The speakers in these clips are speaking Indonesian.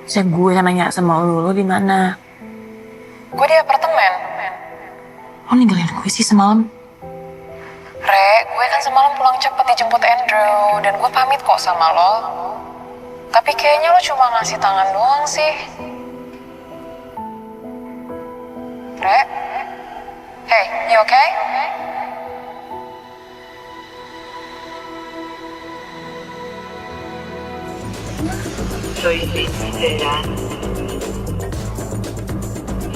Saya gue yang nanya sama lu di mana? Gue di apartemen. Lo ninggalin gue sih semalam. Re, gue kan semalam pulang cepet dijemput Andrew. Dan gue pamit kok sama lo. Tapi kayaknya lo cuma ngasih tangan doang sih. Re? Hey, you okay? Soy sincera.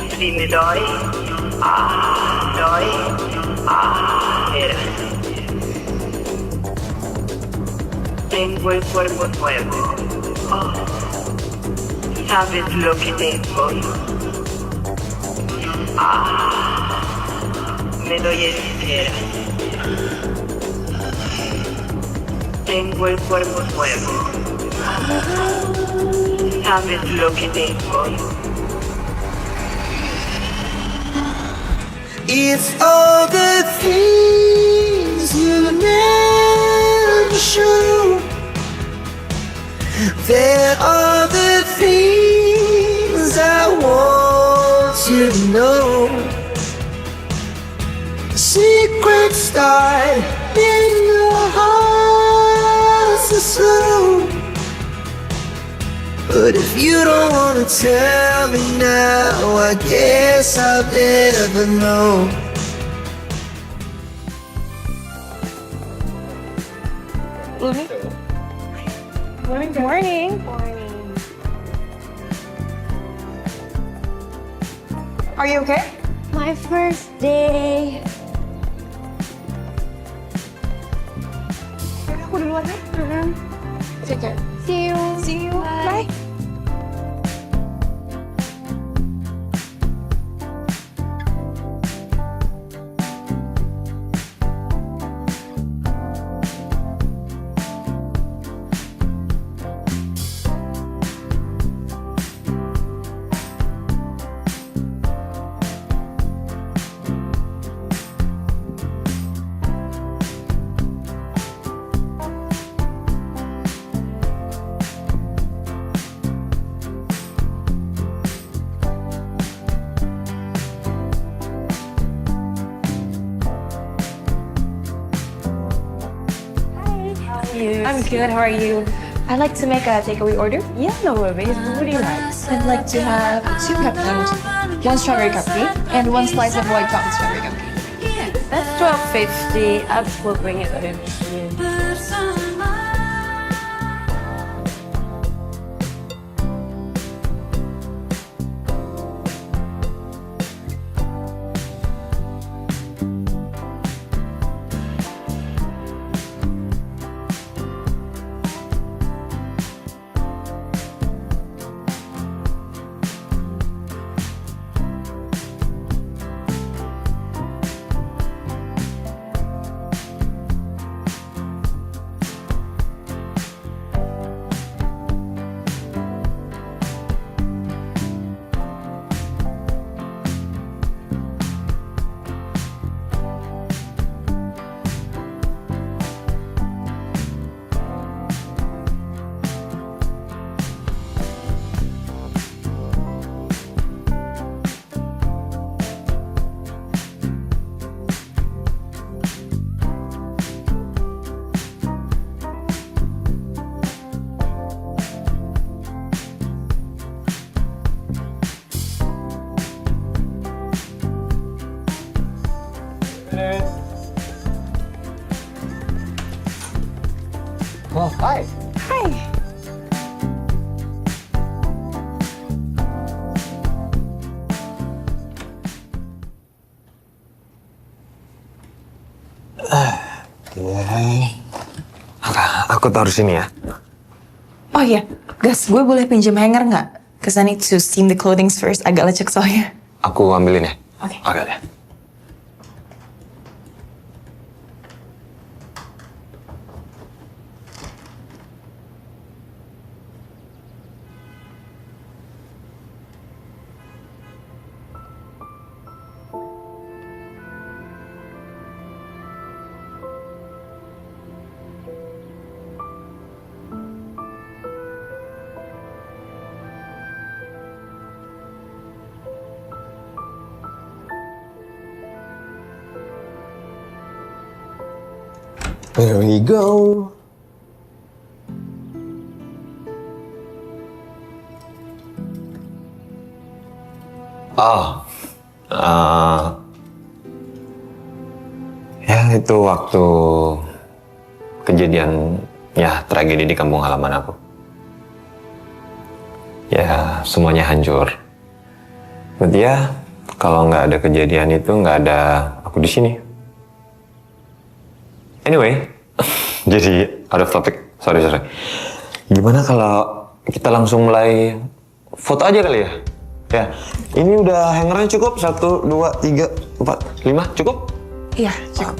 Si me doy, verás. Tengo el cuerpo nuevo. Oh, ¿sabes lo que tengo? Me doy entera. Tengo el cuerpo nuevo. ¿Sabes lo que tengo? It's all the things you never show. There are the things I want you to know. The secrets start in the hearts of slow. But if you don't wanna tell me now, I guess I'll never know. Morning. Are you okay? My first day. Aku duluan ya. Take care. See you. See you. Bye. I'm good. How are you? I'd like to make a takeaway order. Yeah, no worries. What do you like? I'd like to have 2 pepperoni, 1 strawberry cupcake, and 1 slice of white chocolate strawberry cupcake. That's $12.50. We'll bring it over. Oh, hi. Hi. Aku taruh sini ya. Oh iya, Gas, gue boleh pinjam hanger nggak? Cause I need to steam the clothing first. Agak lecek soalnya. Aku ambilin ya. Oke. Oke deh. Here we go. Oh, ya itu waktu kejadian ya tragedi di kampung halaman aku. Ya semuanya hancur. Berarti ya kalau nggak ada kejadian itu nggak ada aku di sini. Anyway, jadi out of topic. Sorry. Gimana kalau kita langsung mulai foto aja kali ya? Ya, ini udah hangernya cukup 1, 2, 3, 4, 5 cukup? Iya, cukup.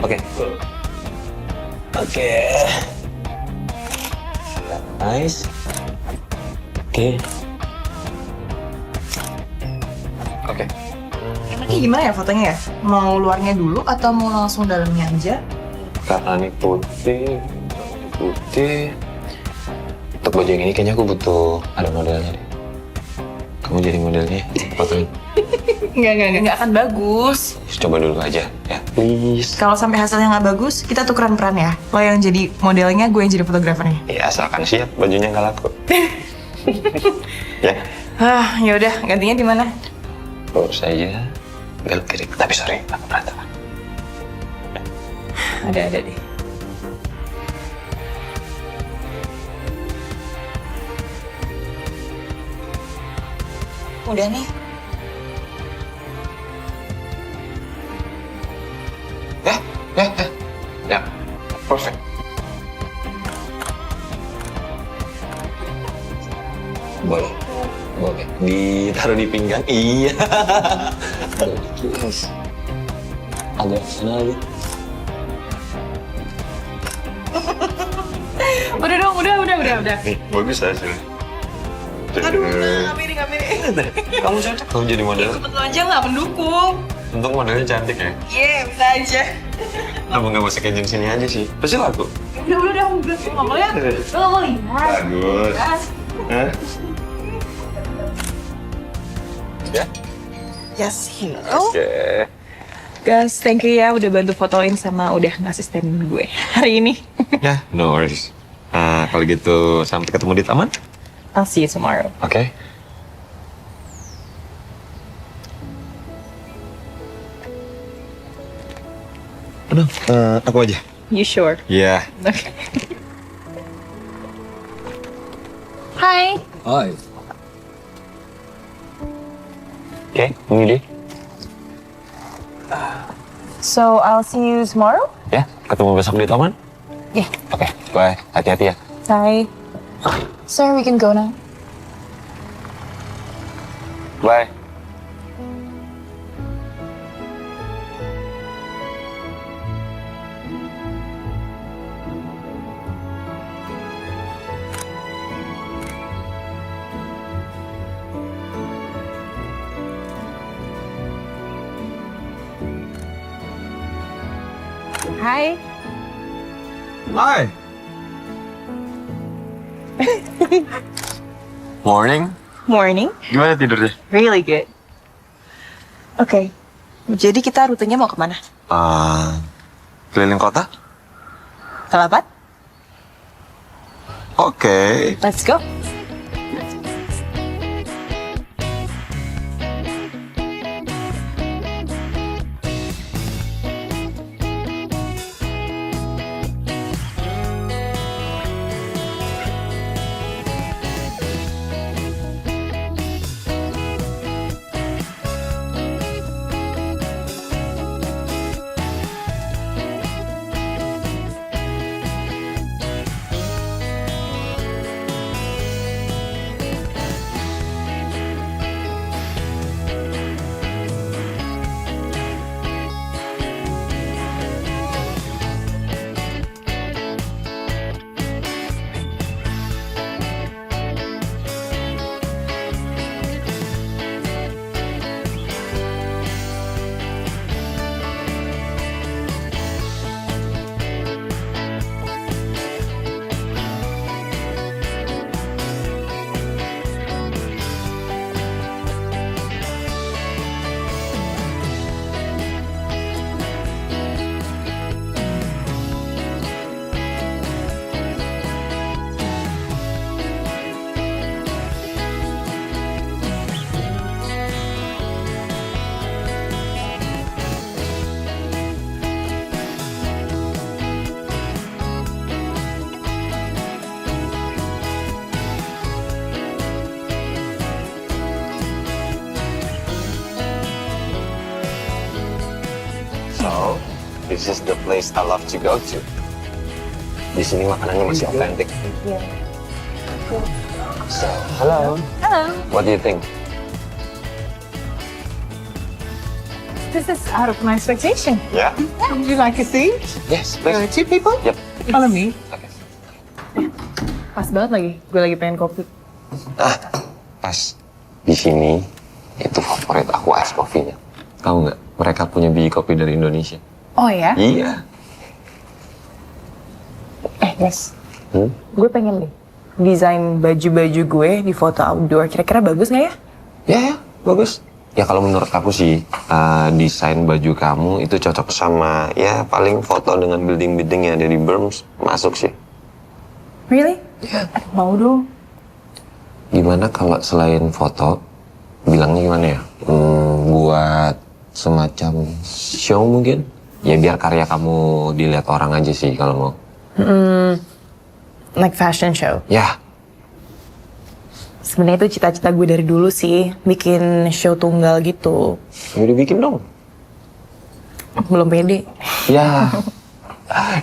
Oke. Nice. Oke. Enaknya gimana ya fotonya ya? Mau luarnya dulu atau mau langsung dalamnya aja? Karena ini putih. Untuk baju yang ini kayaknya aku butuh ada modelnya deh. Kamu jadi modelnya, fotoin. Nggak akan bagus. Coba dulu aja, ya please. Kalau sampai hasilnya nggak bagus, kita tukeran peran ya. Lo yang jadi modelnya, gue yang jadi fotografernya. Ya asalkan siap, bajunya nggak laku. Ya, Yaudah, gantinya di mana? urus aja. Belok kiri, tapi sorry, aku berantakan. Ada deh. Udah nih. Ya, perfect. Boleh. Ditaruh di pinggang. Iya. Yes. Agak sana lagi. Udah dong, udah. Nih, bagus hasilnya. Aduh, nggak pilih. Kamu cocok kamu jadi model. Tentu aja nggak mendukung. Untuk modelnya cantik ya. Iya, bisa aja. Kamu nggak masuk engine sini aja sih. Pasti laku. Udah. Lo nggak mau lihat? Lo nggak mau lihat? Bagus. Hah? Ya? Yes, hero. Oke. Guys, thank you ya udah bantu fotoin sama udah ngasisten gue hari ini. Ya, no worries. Kalau gitu sampai ketemu di taman. I'll see you tomorrow. Oke. Aduh, aku aja. You sure? Iya. Okay. Hi. Hai. Oke, ini deh. So I'll see you tomorrow. Ya, ketemu besok di taman. Yeah. Oke, bye. Hati-hati ya. Bye. Sir, we can go now. Bye. Hi. Hi. Morning. Morning. Gimana tidurnya? Really good. Oke. Jadi kita rutenya mau kemana? Keliling kota? Kelabat? Oke. Let's go. this is the place I love to go to. Di sini makanannya masih otentik. So, hello. Hello. What do you think? This is out of my expectation. Yeah? Would you like a seat? Yes, please. Two people? Yep. Follow me. Okay. Pas banget lagi. Gue lagi pengen kopi. Ah, pas. Di sini itu favorit aku ice coffee-nya. Tahu nggak? Mereka punya biji kopi dari Indonesia. Oh ya? Iya. Guys. Gue pengen deh desain baju-baju gue di foto outdoor. Kira-kira bagus nggak ya? Ya, bagus. Ya kalau menurut aku sih, desain baju kamu itu cocok sama ya paling foto dengan building-building yang ada di Burms. Masuk sih. Really? Ya. Mau dong. Gimana kalau selain foto, bilangnya gimana ya? Buat semacam show mungkin? Ya biar karya kamu dilihat orang aja sih kalau mau. Like fashion show. Ya, Sebenarnya itu cita-cita gue dari dulu sih, bikin show tunggal gitu. ya udah bikin dong. Belum pede. Ya,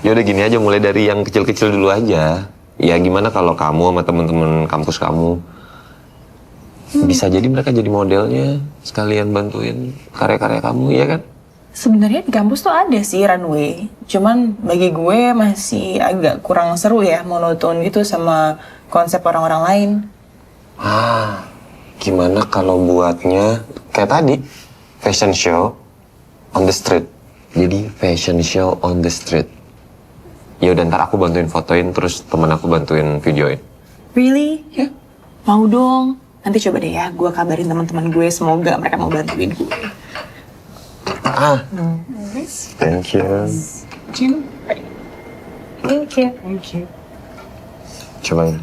ya udah gini aja, mulai dari yang kecil-kecil dulu aja. Ya gimana kalau kamu sama temen-temen kampus kamu bisa jadi mereka jadi modelnya, sekalian bantuin karya-karya kamu, ya kan? Sebenarnya di kampus tuh ada sih runway, cuman bagi gue masih agak kurang seru ya, monoton gitu sama konsep orang-orang lain. Gimana kalau buatnya kayak tadi, fashion show on the street. Jadi fashion show on the street. Ya udah ntar aku bantuin fotoin, terus temen aku bantuin videoin. Really? Ya. Mau dong. Nanti coba deh ya, gue kabarin teman-teman gue, semoga mereka mau bantuin gue. Thank you. Thank you. Cobain.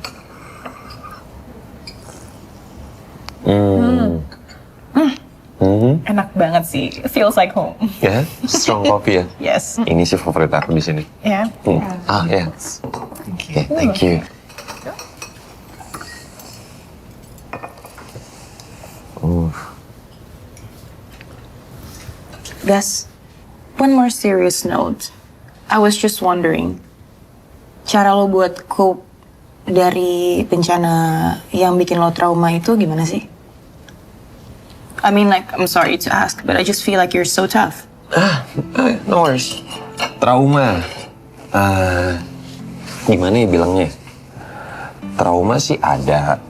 Enak banget sih, feels like home. Ya, strong coffee ya. Yes. Ini sih favorit aku di sini. Ya. Ya. Oke, thank you. Gus, one more serious note. I was just wondering, cara lo buat cope dari bencana yang bikin lo trauma itu gimana sih? I mean, like, I'm sorry to ask, but I just feel like you're so tough. No worries. Trauma. Gimana ya bilangnya? Trauma sih ada.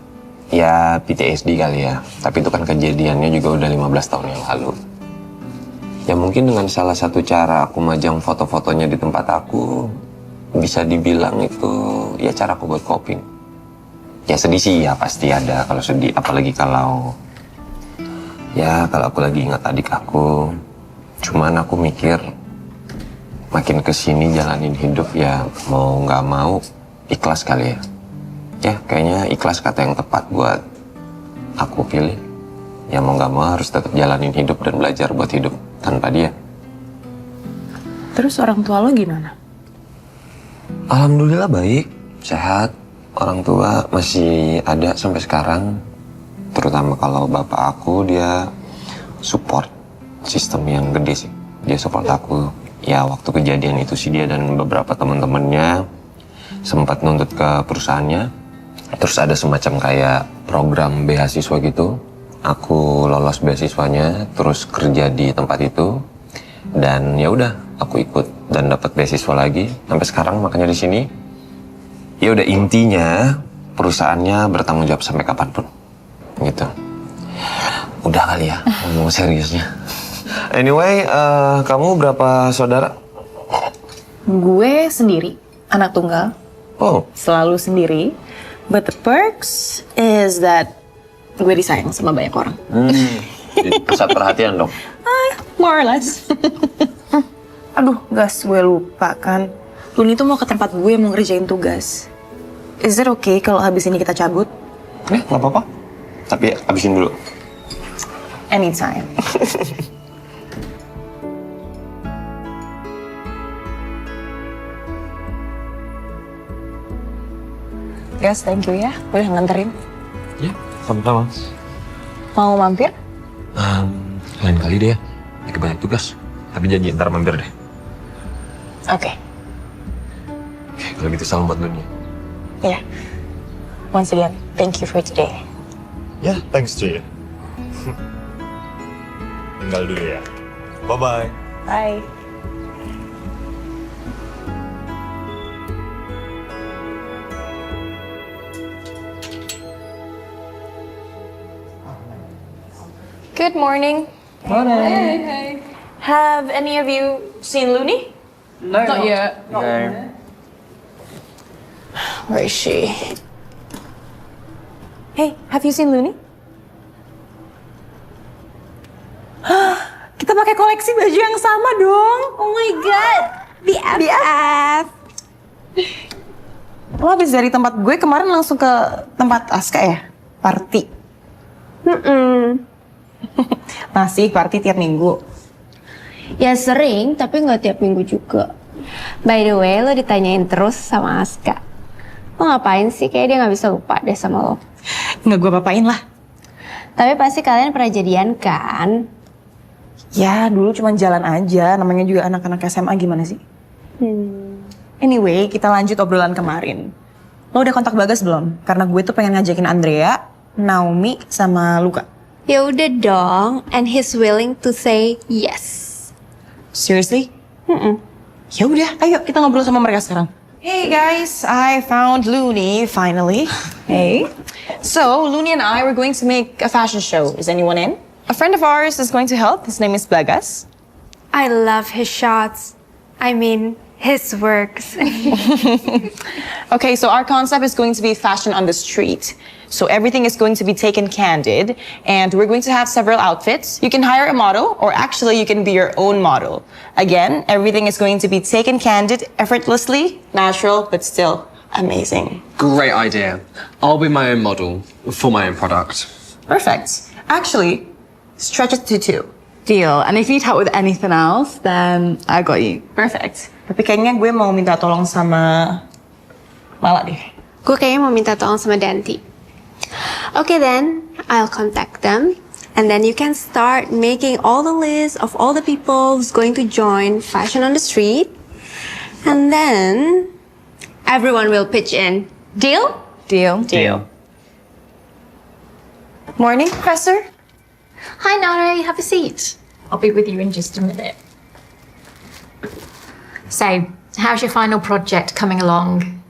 Ya PTSD kali ya. Tapi itu kan kejadiannya juga udah 15 tahun yang lalu. Ya mungkin dengan salah satu cara aku majang foto-fotonya di tempat aku, bisa dibilang itu ya cara aku buat coping. Ya sedih sih ya pasti ada kalau sedih. Apalagi kalau aku lagi ingat adik aku. Cuman aku mikir makin kesini jalanin hidup ya mau nggak mau ikhlas kali ya. Ya kayaknya ikhlas kata yang tepat buat aku pilih. Ya mau nggak mau harus tetap jalanin hidup dan belajar buat hidup tanpa dia. Terus orang tua lo gimana? Alhamdulillah baik, sehat. Orang tua masih ada sampai sekarang. Terutama kalau bapak aku, dia support sistem yang gede sih. Dia support aku. Ya waktu kejadian itu sih dia dan beberapa teman-temannya sempat nuntut ke perusahaannya. Terus ada semacam kayak program beasiswa gitu. Aku lolos beasiswanya, terus kerja di tempat itu. Dan ya udah, aku ikut dan dapat beasiswa lagi sampai sekarang, makanya di sini. Ya udah intinya perusahaannya bertanggung jawab sampai kapanpun. Gitu. Udah kali ya ngomong seriusnya. Anyway, kamu berapa saudara? Gue sendiri, anak tunggal. Oh, Selalu sendiri. But the perks is that gue disayang sama banyak orang. jadi pusat perhatian dong. More or less. Aduh, Gas, gue lupa kan. Luni tuh mau ke tempat gue mau ngerjain tugas. Is it okay kalau habis ini kita cabut? Nggak apa-apa. Tapi habisin dulu. Anytime. Gas, thank you ya. Udah nganterin. Ya, sama-sama. Mau mampir? Lain kali deh ya. Lagi banyak tugas. Tapi janji ntar mampir deh. Oke. Oke, kalau gitu salam buat Luni. Ya. Once again, thank you for today. Ya, thanks to you. Tinggal dulu ya. Bye-bye. Bye. Good morning. Hey. Have any of you seen Looney? Not yet. Where is she? Hey, have you seen Looney? Kita pakai koleksi baju yang sama dong. Oh my god. BFF. Lo habis dari tempat gue kemarin langsung ke tempat Aska ya? Party. Masih party tiap minggu. Ya sering, tapi nggak tiap minggu juga. By the way, lo ditanyain terus sama Aska. Lo ngapain sih? Kayak dia nggak bisa lupa deh sama lo. Nggak gue papain lah. Tapi pasti kalian pernah jadian kan? Ya dulu cuma jalan aja, namanya juga anak-anak SMA gimana sih? Anyway, kita lanjut obrolan kemarin. Lo udah kontak Bagas belum? Karena gue tuh pengen ngajakin Andrea, Naomi, sama Luka. Ya udah dong, and he's willing to say yes. Seriously? Ya udah, ayo kita ngobrol sama mereka sekarang. Hey guys, I found Looney finally. Hey. So, Looney and I were going to make a fashion show. Is anyone in? A friend of ours is going to help. His name is Bagas. I love his shots. I mean, his works. Okay, so our concept is going to be fashion on the street. So everything is going to be taken candid, and we're going to have several outfits. You can hire a model, or actually you can be your own model. Again, everything is going to be taken candid, effortlessly, natural, but still amazing. Great idea. I'll be my own model for my own product. Perfect. Actually, stretch it to 2. Deal. And if you need help with anything else, then I got you. Perfect. Tapi kayaknya gue mau minta tolong sama Mala deh. Gue kayaknya mau minta tolong sama Danti. Okay then, I'll contact them. And then you can start making all the lists of all the people who's going to join Fashion on the Street. And then, everyone will pitch in. Deal? Deal. Morning, Professor. Hi, Nare. Have a seat. I'll be with you in just a minute. So, how's your final project coming along?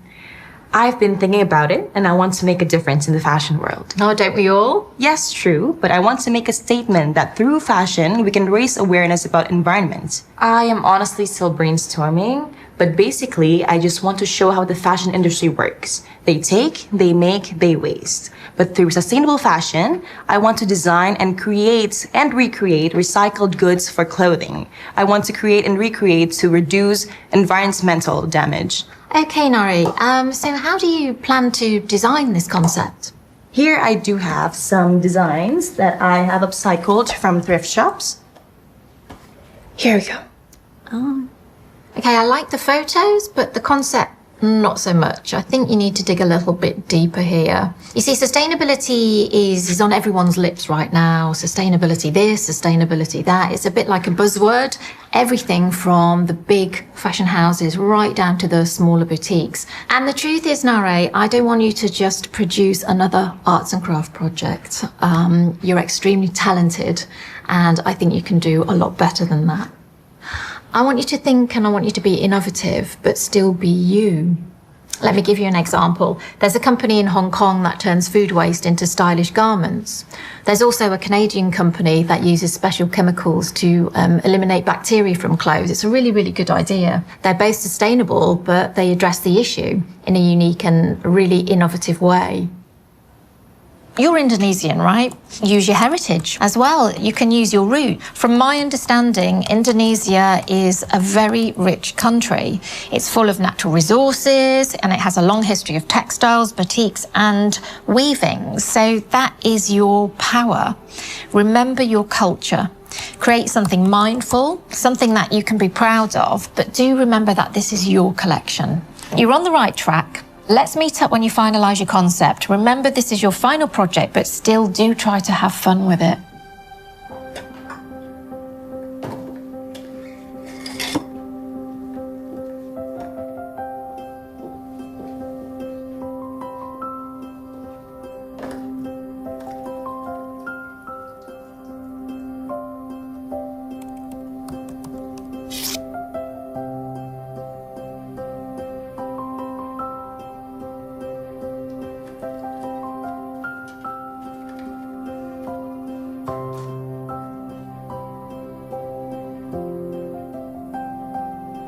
I've been thinking about it, and I want to make a difference in the fashion world. Oh, don't we all? Yes, true, but I want to make a statement that through fashion, we can raise awareness about environment. I am honestly still brainstorming, but basically, I just want to show how the fashion industry works. They take, they make, they waste. But through sustainable fashion, I want to design and create and recreate recycled goods for clothing. I want to create and recreate to reduce environmental damage. Okay, Nari. So how do you plan to design this concept? Here I do have some designs that I have upcycled from thrift shops. Here we go. Okay, I like the photos, but the concept, not so much. I think you need to dig a little bit deeper here. You see, sustainability is on everyone's lips right now. Sustainability this, sustainability that. It's a bit like a buzzword. Everything from the big fashion houses right down to the smaller boutiques. And the truth is, Nare, I don't want you to just produce another arts and craft project. You're extremely talented, and I think you can do a lot better than that. I want you to think and I want you to be innovative, but still be you. Let me give you an example. There's a company in Hong Kong that turns food waste into stylish garments. There's also a Canadian company that uses special chemicals to eliminate bacteria from clothes. It's a really, really good idea. They're both sustainable, but they address the issue in a unique and really innovative way. You're Indonesian, right? Use your heritage as well. You can use your root. From my understanding, Indonesia is a very rich country. It's full of natural resources and it has a long history of textiles, batiks and weaving. So that is your power. Remember your culture. Create something mindful, something that you can be proud of, but do remember that this is your collection. You're on the right track. Let's meet up when you finalise your concept. Remember, this is your final project, but still do try to have fun with it.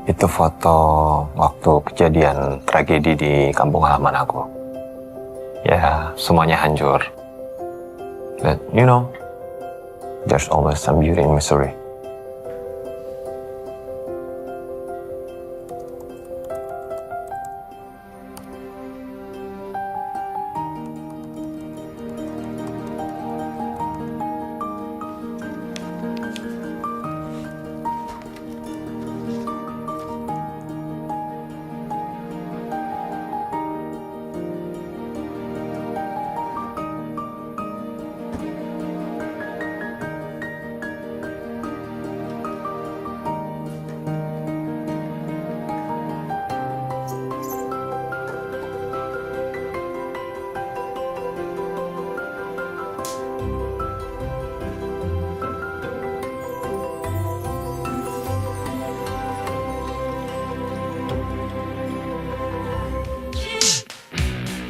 Itu foto waktu kejadian tragedi di kampung halaman aku. Ya, semuanya hancur. But, you know, there's always some beauty in misery.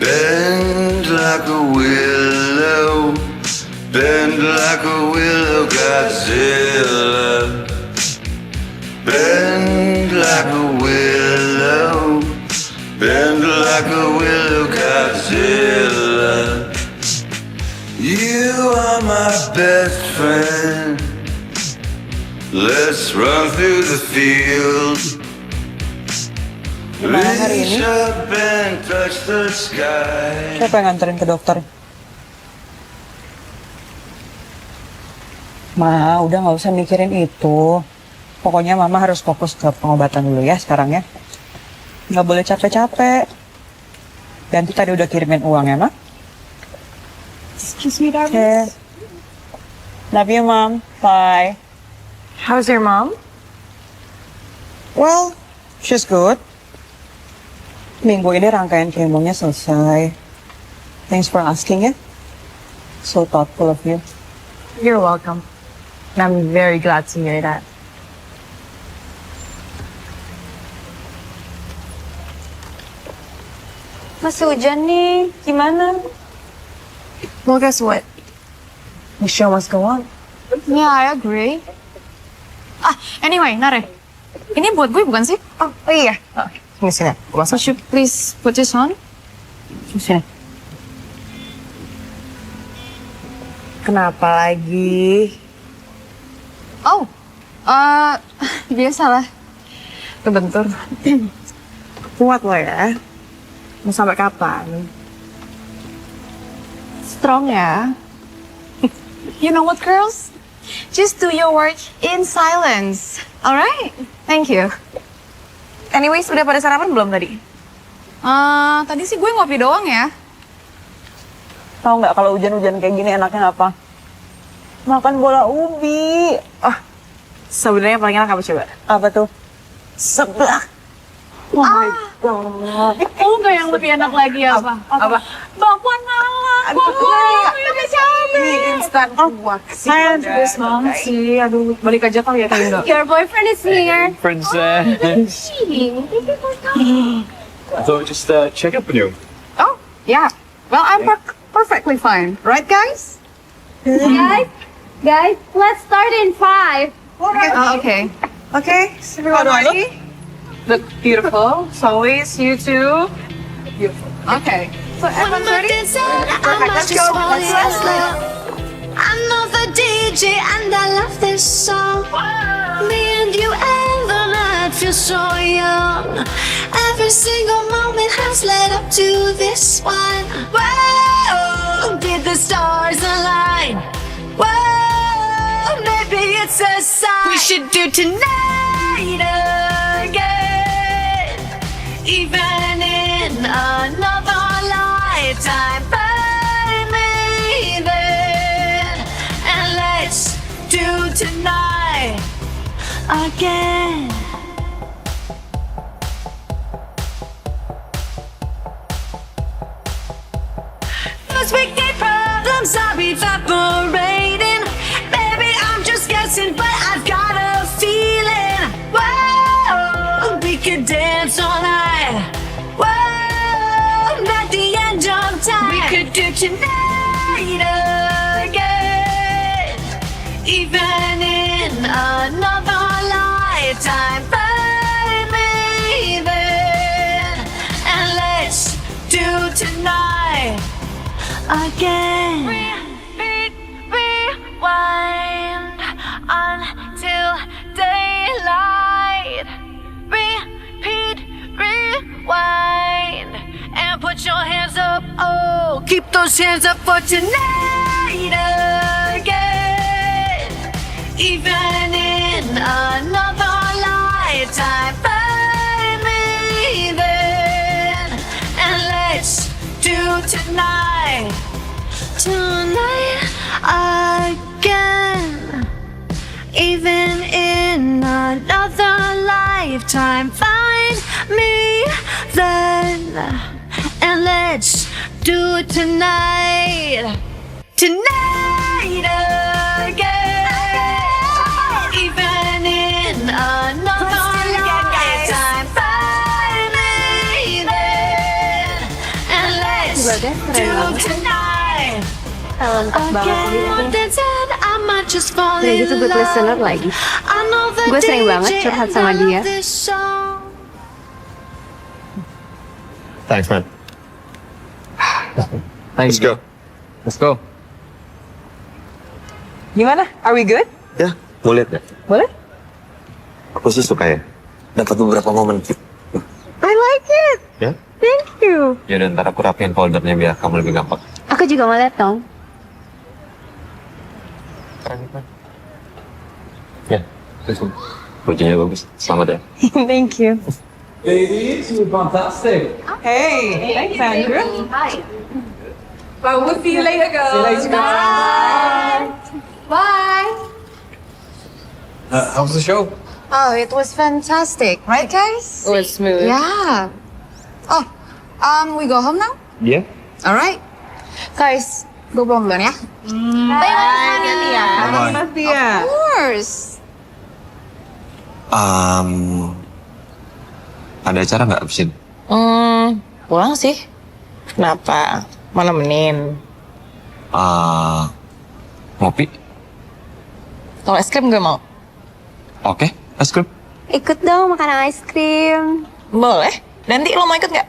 Bend like a willow, bend like a willow, Godzilla. Bend like a willow, bend like a willow, Godzilla. You are my best friend. Let's run through the field. Reach up and touch the sky. Siapa yang nganterin ke dokter? Ma, udah nggak usah mikirin itu. Pokoknya Mama harus fokus ke pengobatan dulu ya sekarang ya. Nggak boleh capek-capek. Dan tuh tadi udah kirimin uang ya, Ma? Excuse me, darling. Okay. Love you, Mom. Bye. How's your mom? Well, she's good. Minggu ini rangkaian kemonya selesai. Thanks for asking ya. So thoughtful of you. You're welcome. And I'm very glad to hear that. Masih hujan nih, gimana? Well, guess what? The show must go on. Yeah, I agree. Anyway, Nare. Ini buat gue bukan sih? Oh iya. Sini. Would you please put this on? Sini. Kenapa lagi? Oh, biasalah. Kebentur. Kuat lo ya. Mau sampai kapan? Strong ya. You know what, girls? Just do your work in silence. Alright? Thank you. Anyways, udah pada sarapan belum tadi? Tadi sih gue ngopi doang ya. Tahu nggak kalau hujan-hujan kayak gini enaknya apa? Makan bola ubi. Oh, sebenarnya paling enak apa coba? Apa tuh? Seblak. Oh my god. Oh, nggak yang lebih enak lagi apa? Apa? Bakwan malam. Lebih cabai. Ini instan kuah. Saya terus banget sih. Aduh, balik aja kali ya kali enggak. Your boyfriend is here. Princess. I thought I'd just check up on you. Oh, yeah. Well, I'm perfectly fine. Right, guys? Guys, let's start in 5. Okay. Okay, everyone ready? Look beautiful. So always, you too. Beautiful. Okay. So everyone's ready? Perfect, let's go. I know the DJ and I love this song. Me and you and the night feel so young. Every single moment has led up to this one. Whoa, did the stars align? Whoa, maybe it's a sign. We should do tonight again, even in another lifetime. Find me there, and let's do tonight again. Those wicked problems are evaporating. Baby, I'm just guessing, but I've got a feeling. Whoa, we could dance all night. Whoa, at the end of time, we could do tonight again, even in another lifetime. Find tonight again. Rewind until daylight. Repeat, rewind, and put your hands up. Oh, keep those hands up for tonight again. Even in another lifetime, find me then, and let's do tonight again. Even in another lifetime, find me then, and let's do it tonight again. Even in another lifetime, find me then, and let's do tonight again. I might just fall Udah in gitu good listener love. lagi. I know the Gue sering banget DJ curhat and sama I dia. love this song. Thanks, man. Let's go. Let's go. Gimana? Are we good? Ya, mau lihat nggak? Boleh? Aku sih suka ya. Dapat beberapa momen. I like it. Ya? Thank you. Ya udah, ntar aku rapiin foldernya biar kamu lebih gampang. Aku juga mau lihat dong. Ya, bajunya bagus. Selamat ya. Thank you. Ladies, you're fantastic. Hey, thanks, Andrew. Well, we'll see you later, girls. See you later, guys. Bye. How was the show? Oh, it was fantastic, right, guys? It was smooth. Yeah. Oh, we go home now? Iya. All right. Guys, gue pulang duluan ya. Mas Dia. Of course. Ada acara nggak abis ini? Pulang sih. Kenapa? Mau nemenin? Ngopi? Kalau es krim gak mau? Oke, es krim. Ikut dong makan ice cream. Boleh. Nanti lo mau ikut nggak?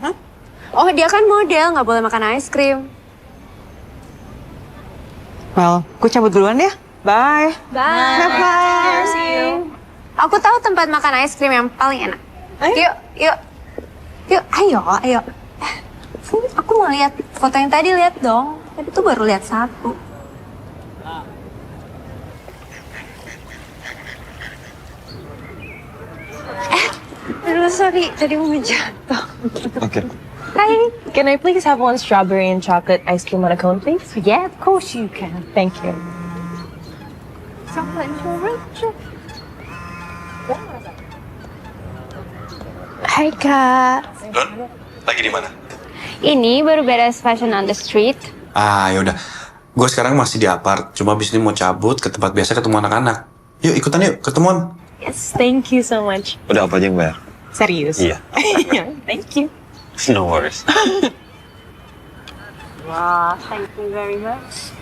Oh, dia kan model, nggak boleh makan ice cream. Well, gue cabut duluan ya. Bye. Bye. See you. Aku tahu tempat makan ice cream yang paling enak. Yuk, yuk. Yuk, ayo. Sini, aku mau lihat foto yang tadi, lihat dong. Tadi tuh baru lihat satu. Aduh, sorry. Tadi mau jatuh. Oke. Hi. Can I please have one strawberry and chocolate ice cream on a cone, please? Yeah, of course you can. Thank you. Hai, Kak. Don, lagi di mana? Ini baru beres Fashion on the Street. Yaudah. Gue sekarang masih di apart. Cuma abis ini mau cabut ke tempat biasa ketemu anak-anak. Yuk, ikutan yuk. Ketemuan. Yes, thank you so much. Udah apa aja yang bayar? Serius? Iya. Thank you. No worries. Wah, thank you very much.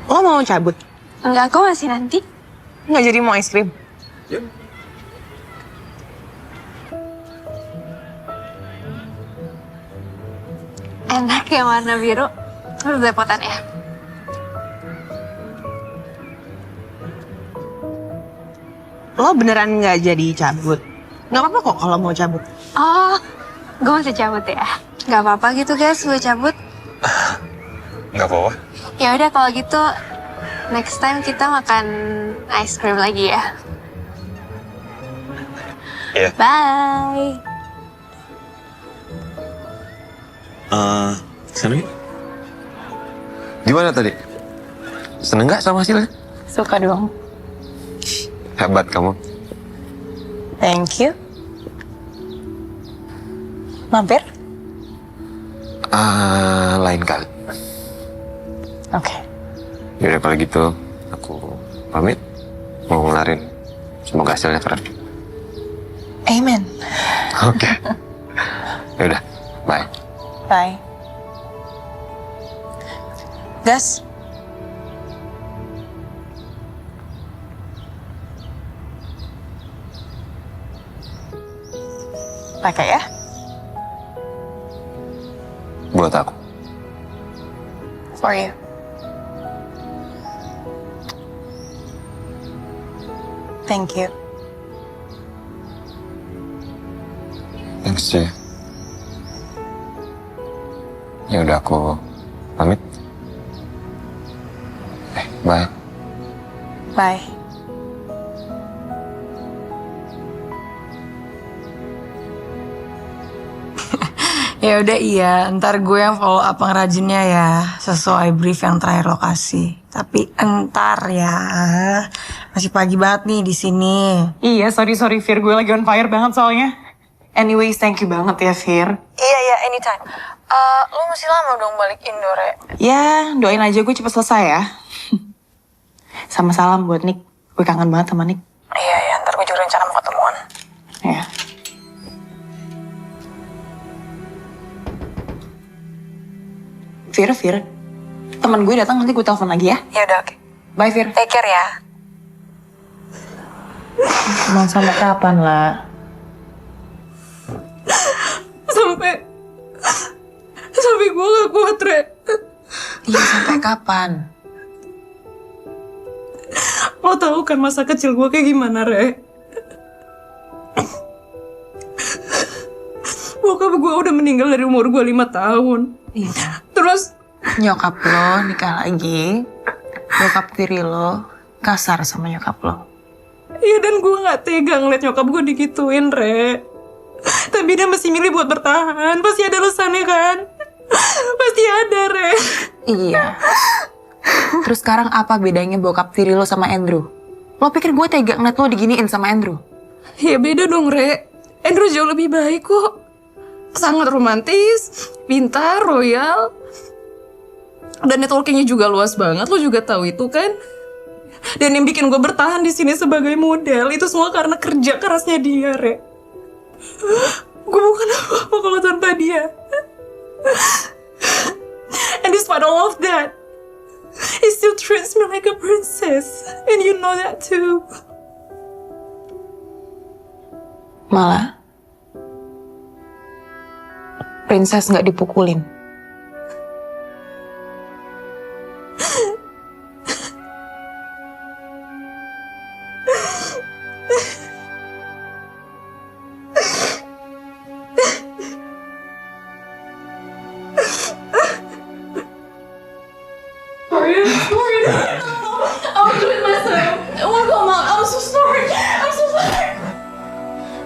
Lo mau cabut? Enggak, kok masih nanti? Nggak jadi mau es krim? Yuk. Enak yang warna biru. Terus lepotan ya. Lo beneran nggak jadi cabut? Nggak apa-apa kok kalau mau cabut. Oh, gue masih cabut ya. Gak apa-apa gitu guys, gue cabut. Nggak apa-apa. Ya udah kalau gitu, next time kita makan ice cream lagi ya. Iya. Bye. Sana yuk. Gimana tadi? Seneng nggak sama hasilnya? Suka dong. Hebat kamu. Thank you. Mampir? Lain kali. Oke. Yaudah kalau gitu, aku pamit. Mau ngelarin. Semoga hasilnya keren. Amen. Oke. Yaudah, bye. Bye. Gas. Pakai ya. buat aku. For you. Thank you. Thanks, Ci. Ya udah aku pamit. Bye. Bye. Ya udah iya, ntar gue yang follow up pengrajinnya ya, sesuai brief yang terakhir lokasi. Tapi entar ya, masih pagi banget nih di sini. Iya, sorry Fir, gue lagi on fire banget soalnya. Anyways, thank you banget ya Fir. Iya, anytime. Lu masih lama dong balik Indo, Re? Ya, doain aja gue cepet selesai ya. Sama salam buat Nick, gue kangen banget sama Nick. Iya, ntar gue juga rencana mau ketemuan. Ya. Fir, teman gue datang, nanti gue telepon lagi ya. Ya udah, oke. Bye Fir. Take care ya. Mau sampai kapan lah? Sampai gue gak kuat, Re. Iya, sampai kapan? Lo tahu kan masa kecil gue kayak gimana, Re? Bokap gue udah meninggal dari umur gue 5 tahun. Iya. Terus nyokap lo nikah lagi, bokap tiri lo kasar sama nyokap lo. iya, dan gue gak tega ngeliat nyokap gue digituin, Re. Tapi dia masih milih buat bertahan. Pasti ada alasannya kan? Pasti ada, Re. Iya. Terus sekarang apa bedanya bokap tiri lo sama Andrew? Lo pikir gue tega ngeliat lo diginiin sama Andrew? Ya beda dong, Re. Andrew jauh lebih baik kok. Sangat romantis, pintar, royal. Dan networkingnya juga luas banget, lo juga tahu itu kan? Dan yang bikin gue bertahan di sini sebagai model, itu semua karena kerja kerasnya dia, Re. Gue bukan apa-apa kalau tanpa dia. And despite all of that, he still treats me like a princess. And you know that too. Malah, princess nggak dipukulin.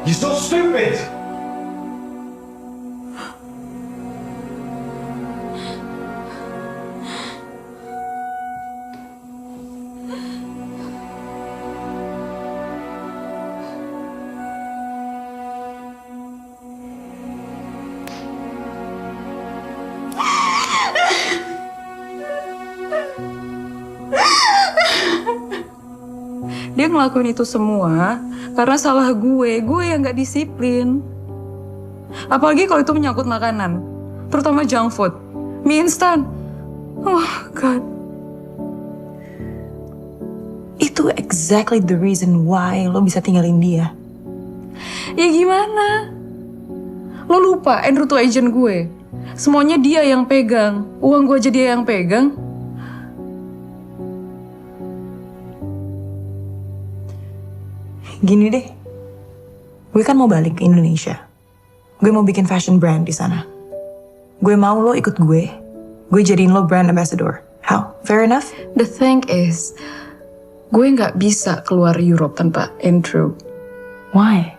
You're so stupid! Dia ngelakuin itu semua karena salah gue yang gak disiplin. Apalagi kalau itu menyangkut makanan, terutama junk food, mie instan. Oh God. Itu exactly the reason why lo bisa tinggalin dia. Ya gimana? Lo lupa Andrew tuh agent gue. Semuanya dia yang pegang. Uang gue aja dia yang pegang. Gini deh, gue kan mau balik ke Indonesia. Gue mau bikin fashion brand di sana. Gue mau lo ikut gue jadiin lo brand ambassador. How? Fair enough? The thing is, gue nggak bisa keluar Europe tanpa Andrew. Why?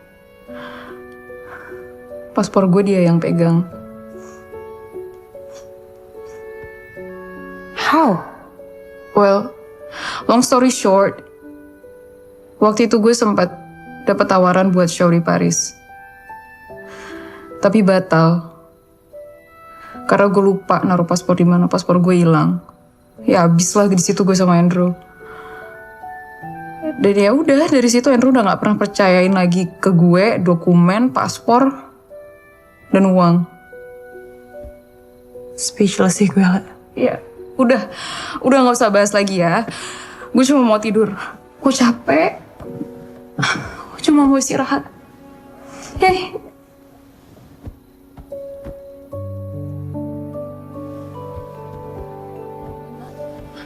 Paspor gue dia yang pegang. How? Well, long story short, waktu itu gue sempat dapat tawaran buat show di Paris. Tapi batal. Karena gue lupa naruh paspor di mana, paspor gue hilang. Ya abis lah di situ gue sama Andrew. Dan ya udah, dari situ Andrew udah nggak pernah percayain lagi ke gue dokumen, paspor, dan uang. Speechless sih gue. Ya, udah nggak usah bahas lagi ya. Gue cuma mau tidur. Gue capek. Cuma mau istirahat. Yay.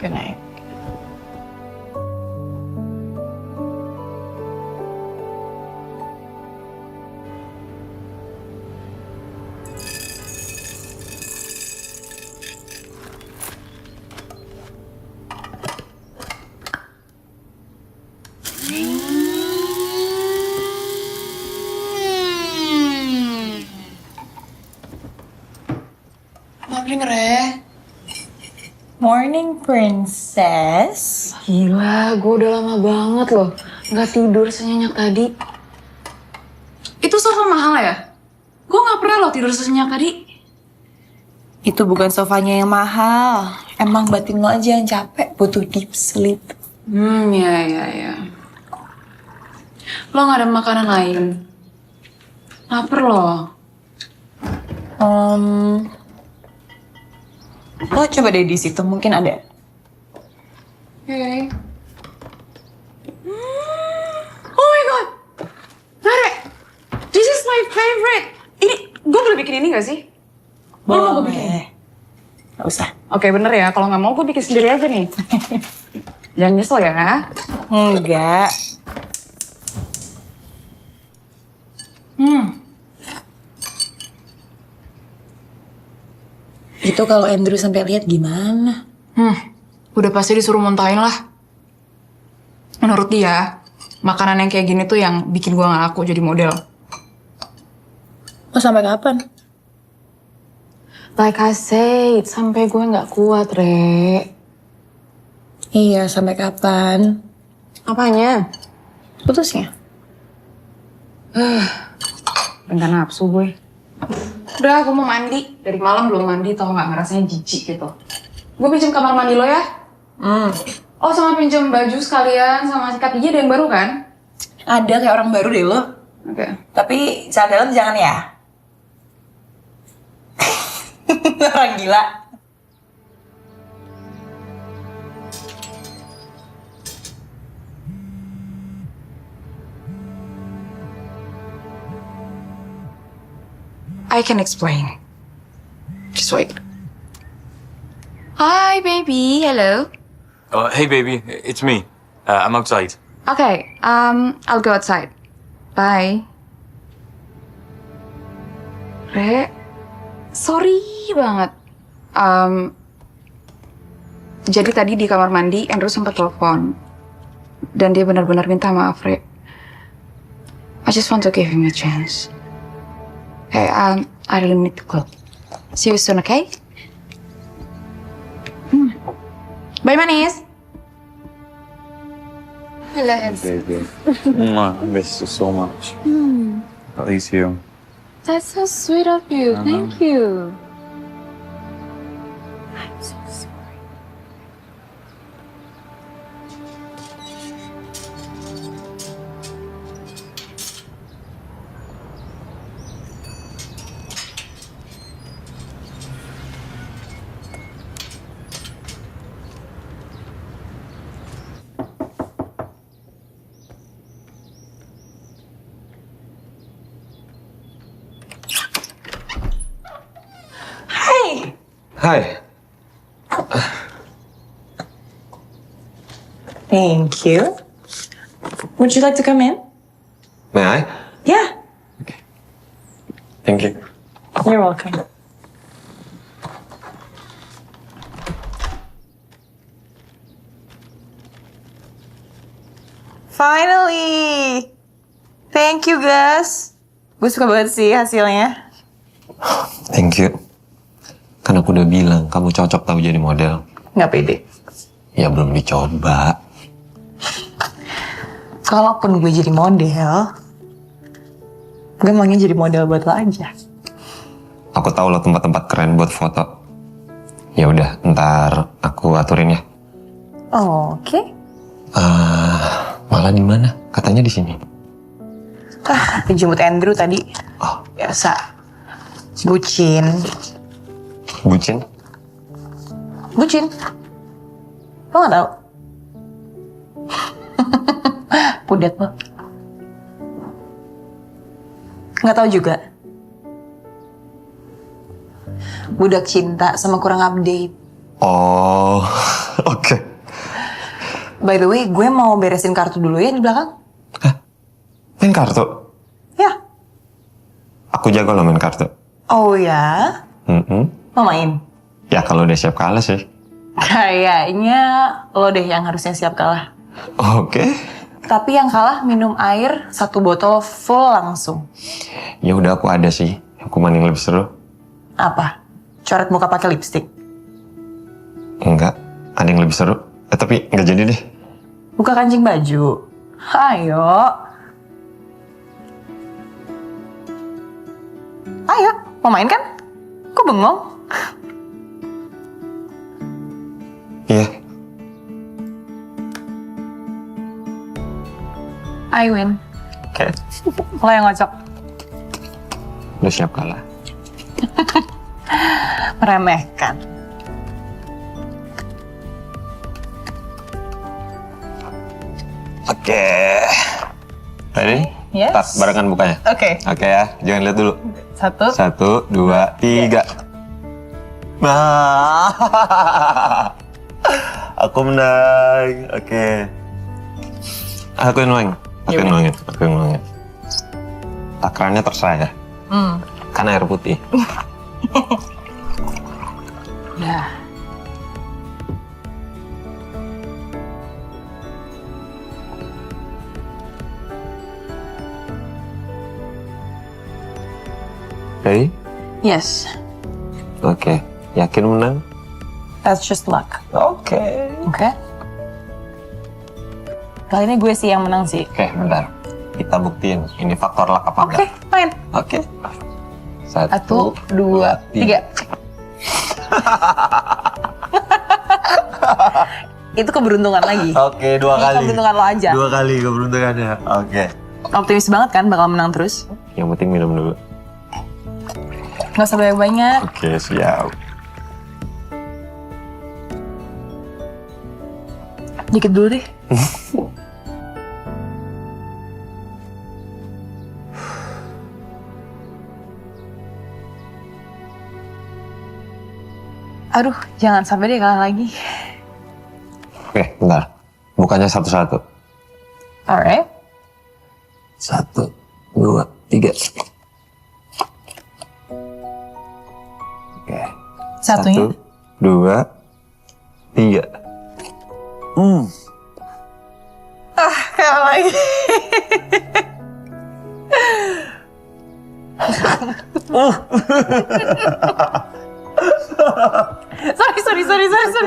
Good night. Morning, Re. Morning, princess. Gila, gue udah lama banget loh nggak tidur senyenyak tadi. Itu sofa mahal ya? Gue nggak pernah loh tidur sesenyak tadi. Itu bukan sofanya yang mahal. Emang batin lo aja yang capek, butuh deep sleep. Ya. Lo nggak ada makanan lain? Laper loh. Lo coba deh di situ, mungkin ada. Oke. Oh my god, Rere, this is my favorite. Ini gue boleh bikin ini gak sih? Boleh. Mau gue bikin? Gak usah. Oke, bener ya. Kalau nggak mau gue bikin sendiri aja nih. Jangan nyesel ya. Enggak. Itu kalau Andrew sampai lihat gimana? Udah pasti disuruh muntahin lah. Menurut dia, makanan yang kayak gini tuh yang bikin gue gak laku jadi model. Oh, sampai kapan? Like I said, sampai gue gak kuat, Re. Iya, sampai kapan? Apanya? Putusnya? Bentar nafsu gue. Udah, gue mau mandi. Dari malam belum mandi, tau gak ngerasanya jijik gitu. Gue pinjam kamar mandi lo ya? Oh, sama pinjam baju sekalian, sama sikat gigi ada yang baru kan? Ada, kayak orang baru deh lo. Oke. Tapi saat dalam jangan ya. Orang gila. I can explain. Just wait. Hi, baby. Hello. Hey, baby. It's me. I'm outside. Okay, I'll go outside. Bye. Re, sorry banget. Jadi tadi di kamar mandi, Andrew sempat telepon. Dan dia benar-benar minta maaf, Re. I just want to give him a chance. Hey, I really need to go. See you soon, okay? Bye, manis. Hello, Baby. I miss you so much. At least you. That's so sweet of you. Thank you. I'm so sorry. Hi. Thank you. Would you like to come in? May I? Yeah. Thank you. You're welcome. Finally! Thank you, guys. Gue suka banget sih hasilnya. Thank you. Kan aku udah bilang, kamu cocok tahu jadi model. Nggak pede. Ya belum dicoba. Kalaupun gue jadi model, gue maunya jadi model buat lo aja. Aku tahu lo tempat-tempat keren buat foto. Ya udah, ntar aku aturin ya. Oke. Malah di mana? Katanya di sini. Dijemput Andrew tadi. Oh. Biasa. Bucin. Bucin? Bucin. Lo gak tau? Pudet lo. Gak tau juga. Budak cinta sama kurang update. Oh, oke. By the way, gue mau beresin kartu dulu ya di belakang. Main kartu? Ya. Aku jago loh main kartu. Oh ya? Mau main? Ya kalau udah siap kalah sih. Kayaknya lo deh yang harusnya siap kalah. Oke. Tapi yang kalah minum air 1 botol full langsung. Ya udah aku ada sih. Hukuman yang lebih seru. Apa? Coret muka pakai lipstick? Enggak, ada yang lebih seru. Tapi enggak jadi deh. Buka kancing baju. Ayo. Ayo, mau main kan? Kok bengong? Iya. I win. Oke. Lo yang ngocok. Udah siap kalah. Meremehkan. Oke. Ready? Yes. Tar, barengan bukanya. Oke. Oke ya, jangan lihat dulu. 1, 1, 2, 3. Nah, aku menang. Oke. Aku yang nuangin. Aku yang nuangin. Takarannya terserah ya. Kan air putih. Udah. Ready? Yes. Oke. Yakin menang? That's just luck. Oke. Oke. Kali ini gue sih yang menang sih. Oke, bentar. Kita buktiin ini faktor luck apa enggak. Oke, main. Oke. 1, 2, 3. Itu keberuntungan lagi. Oke, 2 kali. Keberuntungan lo aja. 2 kali keberuntungannya. Oke. Optimis banget kan bakal menang terus? Yang penting minum dulu. Gak usah banyak-banyak. Oke, siap. Dikit dulu deh. Aduh, jangan sampai deh kalah lagi. Oke, bentar. Bukannya satu-satu. Alright. 1, 2, 3. Oke. Satunya? 1, 2, 3. Kalah lagi.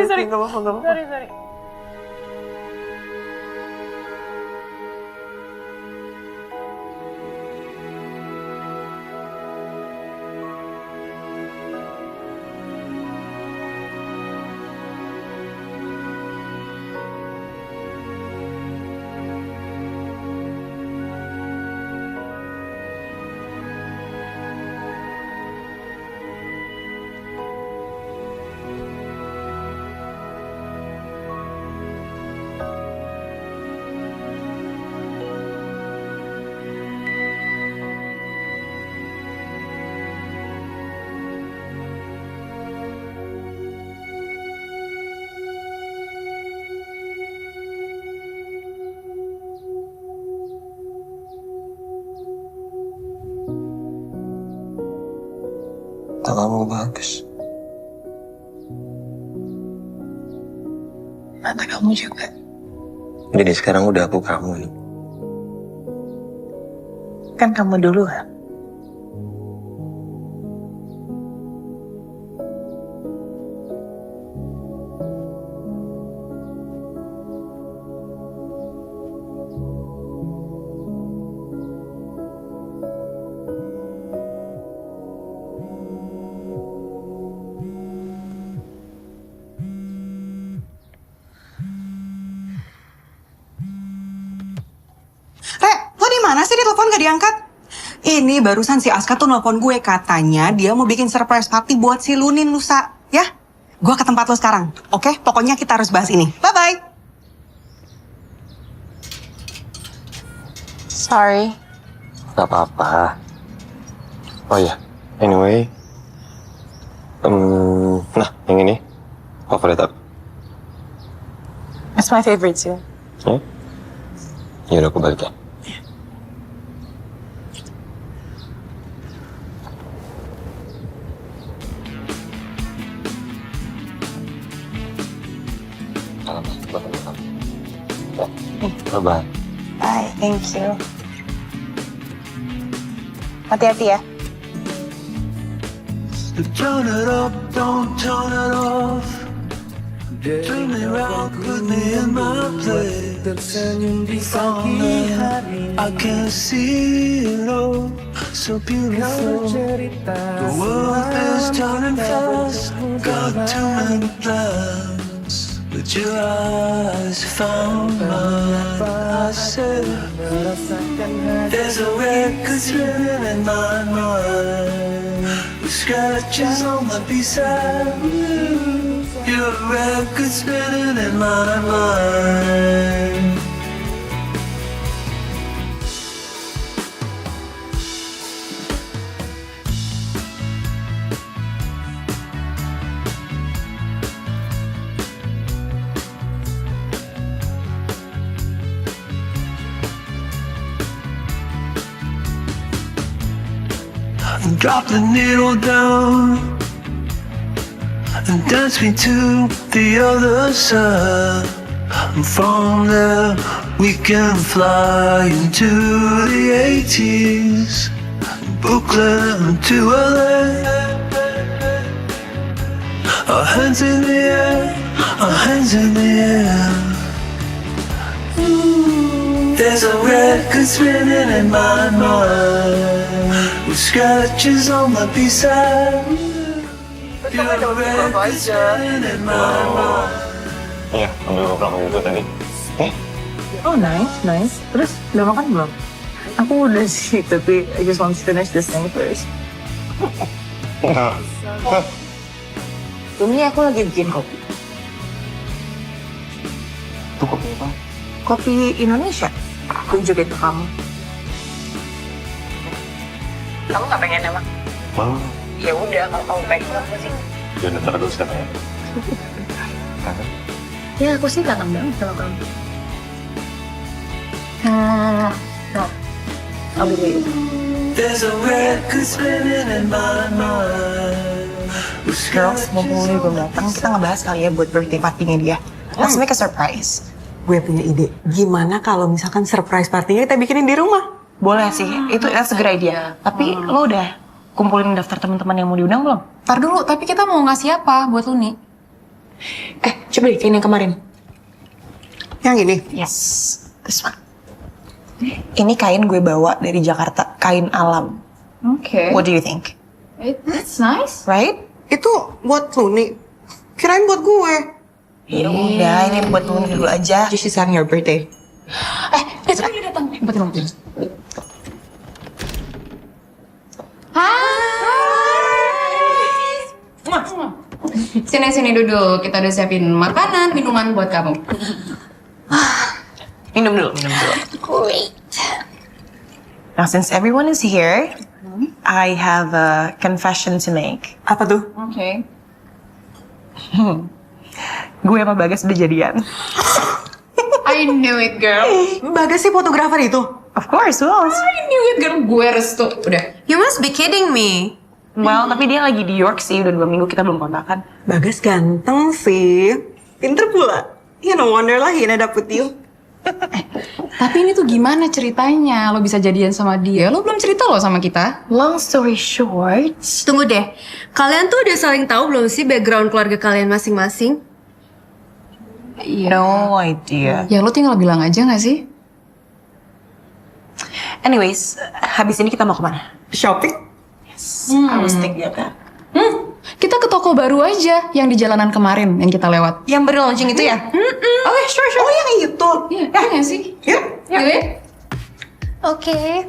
Sorry. Gak apa-apa. Sorry. Mata kamu bagus. Mata kamu juga. Jadi sekarang udah aku kamu nih. Kan kamu dulu kan? Mana sih dia telepon gak diangkat? Ini barusan si Aska tuh nelpon gue, katanya dia mau bikin surprise party buat si Lunin lusa, ya? Gue ke tempat lo sekarang, oke? Pokoknya kita harus bahas ini. Bye-bye. Sorry. Gak apa-apa. Oh ya, anyway. Nah, yang ini. favorit apa? It's my favorite too. Yaudah, aku balik ya. Bye-bye. Bye, thank you. Hati-hati ya. Turn it up, don't turn it off. Turn me round, put me in my place. From there, I can see it all, so beautiful. The world is turning fast, got too many plans. But your eyes found mine. I said, there's a record spinning in my mind, with scratches on my B-side. Your record spinning in my mind. Drop the needle down and dance me to the other side. And from there we can fly into the 80s, Brooklyn to LA. Our hands in the air, our hands in the air. There's a record spinning in my mind, with scratches on my B-side. Your record spinning in my mind. Iya, ambil beberapa itu tadi. Oh, nice. Terus udah makan belum? Aku udah sih, tapi I just want to finish this thing first. Ini aku lagi bikin kopi. Itu kopi apa? Kopi Indonesia. Aku juga ke kamu. Kamu nggak pengen emang? Mau. Ya udah, kalau kamu pengen apa sih? Jangan terus kan ya. Kangen? Ya aku sih kangen banget sama kamu. I'll be waiting. There's a record spinning in my mind. Girls, mumpung lu belum datang, kita ngebahas kali ya buat birthday party-nya dia. Let's make a surprise. Gue punya ide. Gimana kalau misalkan surprise party-nya kita bikinin di rumah? Boleh sih, that's a good idea. Tapi lo udah kumpulin daftar teman-teman yang mau diundang belum? Ntar dulu, tapi kita mau ngasih apa buat Luni? Coba deh, kain yang kemarin. Yang ini? Yes, this one. Ini kain gue bawa dari Jakarta, kain alam. Okay. What do you think? That's nice. Right? Itu buat Luni. Kirain buat gue. Ya udah, ini buat Luni dulu aja. Just is having your birthday. Itu dia datang. Betul. Hai. Sini duduk. Kita udah siapin makanan, minuman buat kamu. Minum dulu. Great. Now, since everyone is here, I have a confession to make. Apa tuh? Okay. Gue sama Bagas udah jadian. I knew it, girl. Bagas sih fotografer itu? Of course, who else? I knew it, girl. Gue restu. Udah. You must be kidding me. Well, tapi dia lagi di York sih, udah 2 minggu kita belum kontakan. Bagas ganteng sih. Pinter pula. Ya no wonder lah Hina dapet you. Tapi ini tuh gimana ceritanya? Lo bisa jadian sama dia? Lo belum cerita lo sama kita? Long story short. Tunggu deh. Kalian tuh udah saling tahu belum sih background keluarga kalian masing-masing? No idea. Ya lo tinggal bilang aja gak sih? Anyways, habis ini kita mau kemana? Shopping? Yes, I was thinking of that. Kita ke toko baru aja yang di jalanan kemarin yang kita lewat. Yang baru launching itu ya? Oh ya, sure. Oh yang itu. Iya gak sih? Yuk. Oke.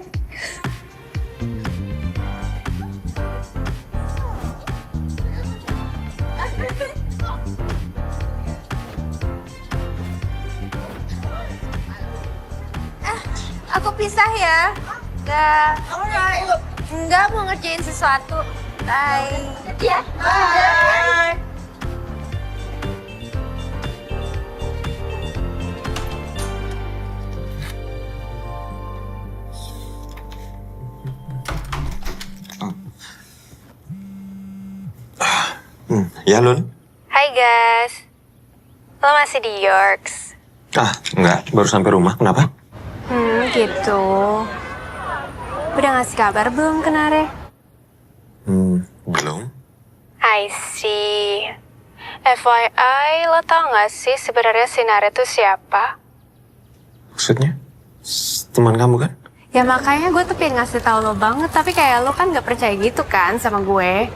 Aku pisah ya. Enggak mau ngerjain sesuatu. Bye. Ya. Bye. Ya, Lun? Hai guys. Lo masih di Yorks? Enggak. Baru sampai rumah. Kenapa? Gitu. Udah ngasih kabar belum ke Nare? Belum. I see. FYI, lo tau gak sih sebenarnya si Nare itu siapa? Maksudnya? Teman kamu kan? Ya makanya gue tuh pengen ngasih tau lo banget, tapi kayak lo kan gak percaya gitu kan sama gue.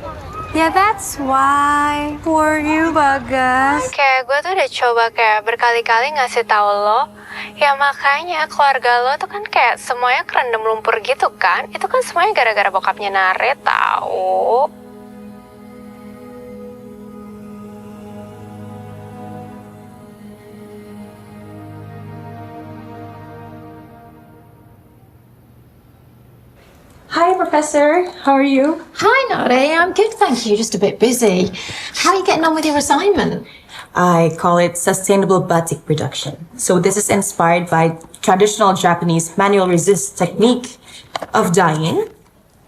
Ya that's why. Were you, Bagas? Kayak gue tuh udah coba kayak berkali-kali ngasih tau lo. Ya makanya keluarga lo tuh kan kayak semuanya kerendam lumpur gitu kan. Itu kan semuanya gara-gara bokapnya Nare tau. Hi, Professor. How are you? Hi, Nare. I'm good, thank you. Just a bit busy. How are you getting on with your assignment? I call it sustainable batik production. So this is inspired by traditional Japanese manual resist technique of dyeing.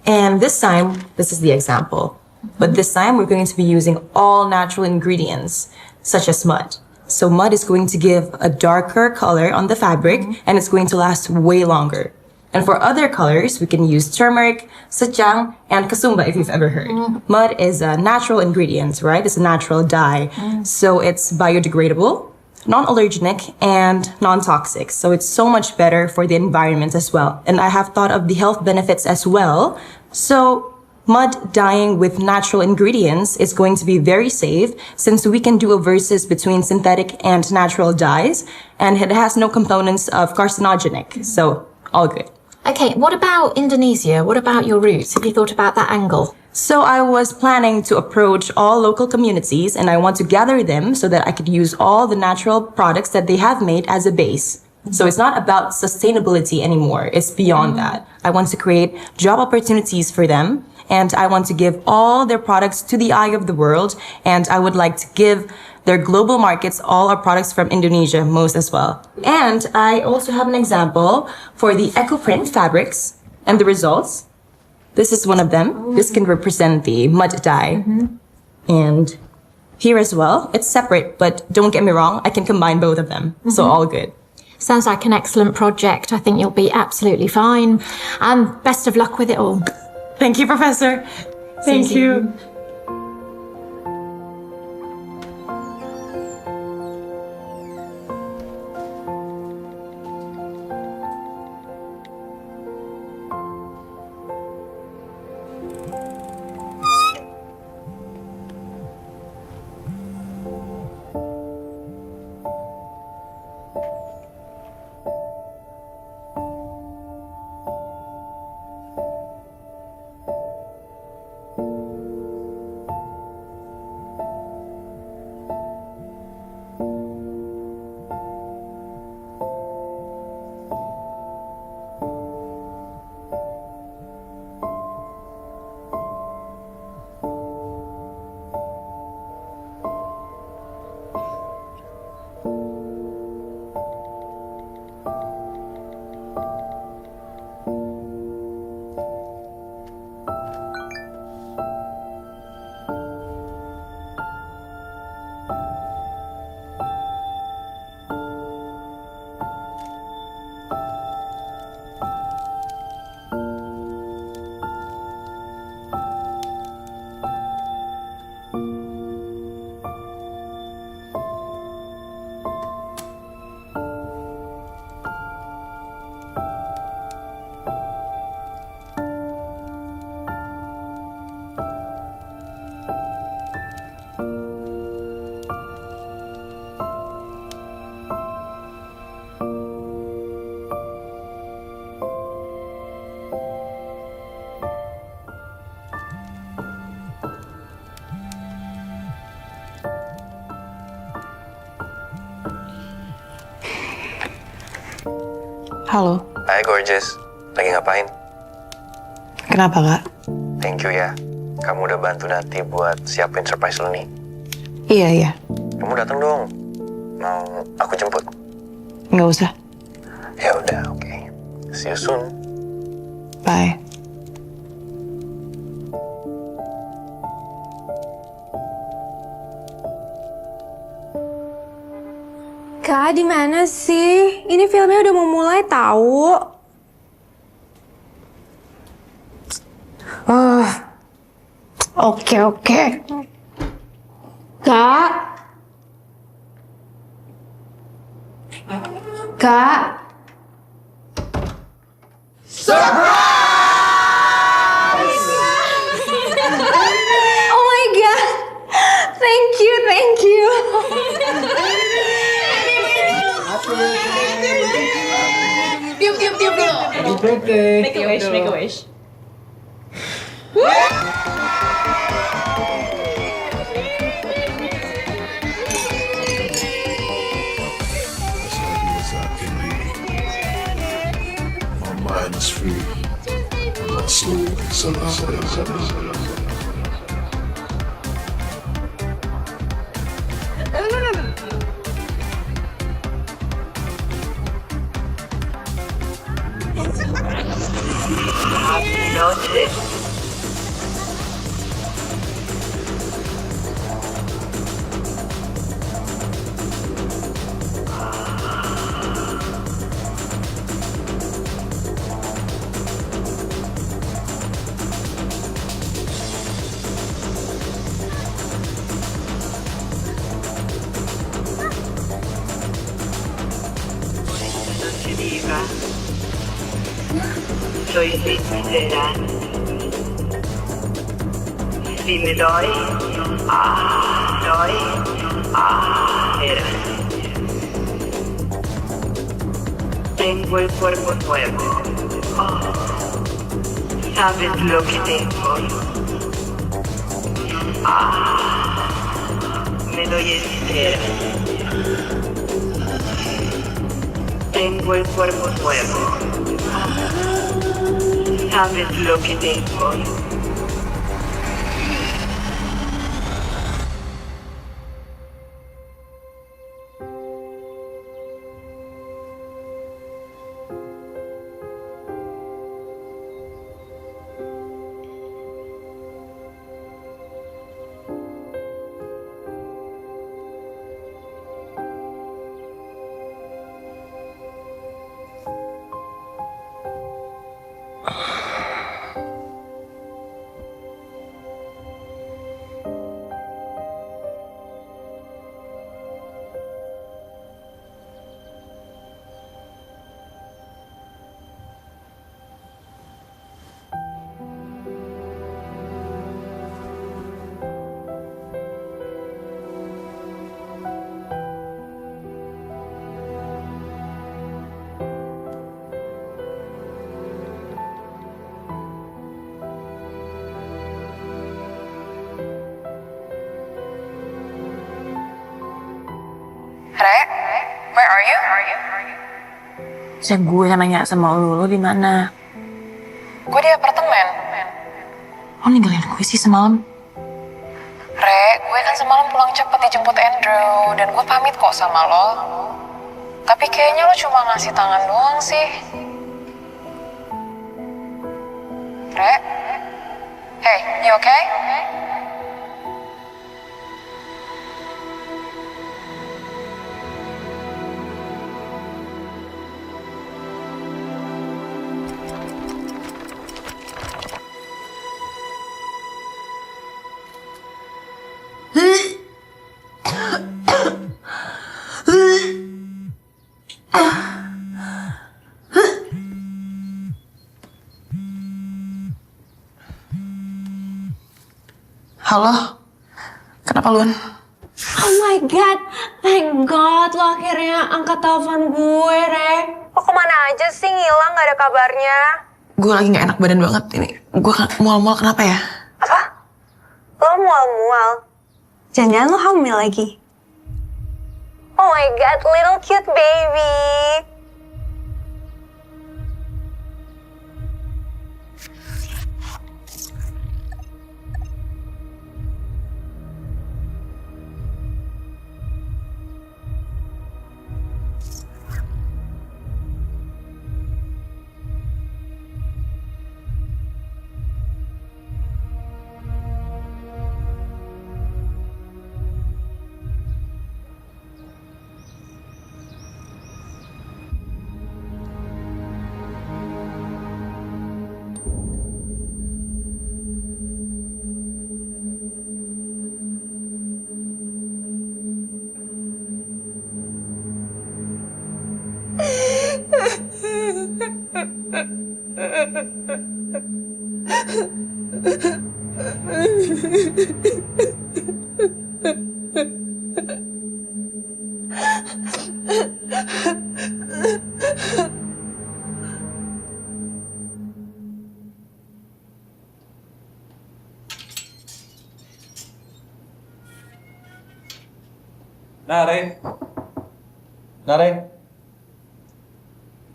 And this time, this is the example. But this time we're going to be using all natural ingredients, such as mud. So mud is going to give a darker color on the fabric and it's going to last way longer. And for other colors, we can use turmeric, sejang, and kasumba if you've ever heard. Mud is a natural ingredient, right? It's a natural dye. So it's biodegradable, non-allergenic, and non-toxic. So it's so much better for the environment as well. And I have thought of the health benefits as well. So mud dyeing with natural ingredients is going to be very safe since we can do a versus between synthetic and natural dyes. And it has no components of carcinogenic. So all good. Okay, what about Indonesia? What about your roots? Have you thought about that angle? So I was planning to approach all local communities and I want to gather them so that I could use all the natural products that they have made as a base. So it's not about sustainability anymore. It's beyond that. I want to create job opportunities for them and I want to give all their products to the eye of the world and I would like to give their global markets all our products from Indonesia most as well. And I also have an example for the EcoPrint fabrics and the results. This is one of them. This can represent the mud dye. And here as well, it's separate, but don't get me wrong, I can combine both of them. So all good. Sounds like an excellent project. I think you'll be absolutely fine. Best of luck with it all. Thank you, Professor. Thank you. Halo. Hai Gorgeous, lagi ngapain? Kenapa, Kak? Thank you ya, kamu udah bantu Nati buat siapin surprise lo nih. Iya. Kamu datang dong, mau aku jemput? Nggak usah. Ya udah, oke. See you soon. Bye. Kak, di mana sih? Ini filmnya udah mau mulai tahu. Oke. Kak. Oh my god. Thank you. Tiup dulu. Happy birthday. Make a wish. My mind is free. And my soul is alive. Happy noche. Noche viva. Soy sincera. Si me doy, verás. Tengo el cuerpo nuevo. ¿Sabes lo que tengo? Me doy entera. Tengo el cuerpo nuevo. ¿Sabes lo que tengo? Re, where are you? Saya gue yang nanya sama lu di mana? Gue di apartemen. Lo ninggalin gue sih semalam? Re, gue kan semalam pulang cepet dijemput Andrew dan gue pamit kok sama lo. Tapi kayaknya lo cuma ngasih tangan doang sih. Re? Hey, you okay? Halo? Kenapa, Lun? Oh my god, thank god lo akhirnya angkat telepon gue, Re. Lo kemana aja sih ngilang gak ada kabarnya? Gue lagi gak enak badan banget ini. Gue mual-mual kenapa ya? Apa? Lo mual-mual? Jangan-jangan lo hamil lagi? Oh my god, little cute baby.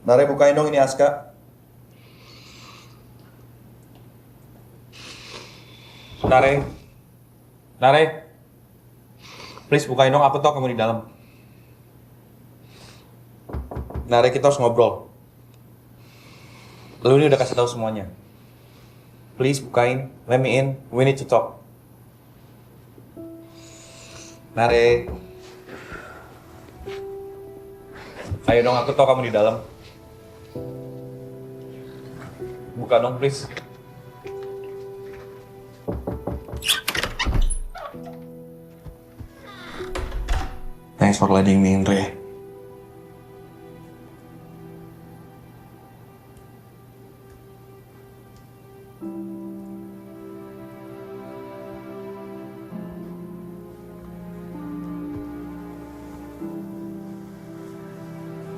Nare, bukain dong ini Aska. Nare, please bukain dong, aku tau kamu di dalam. Nare, kita harus ngobrol. Lu ini udah kasih tahu semuanya. Please bukain, let me in, we need to talk. Nare. Ayo dong, aku tau kamu di dalam. Buka dong, please. Thanks for letting me in, Re.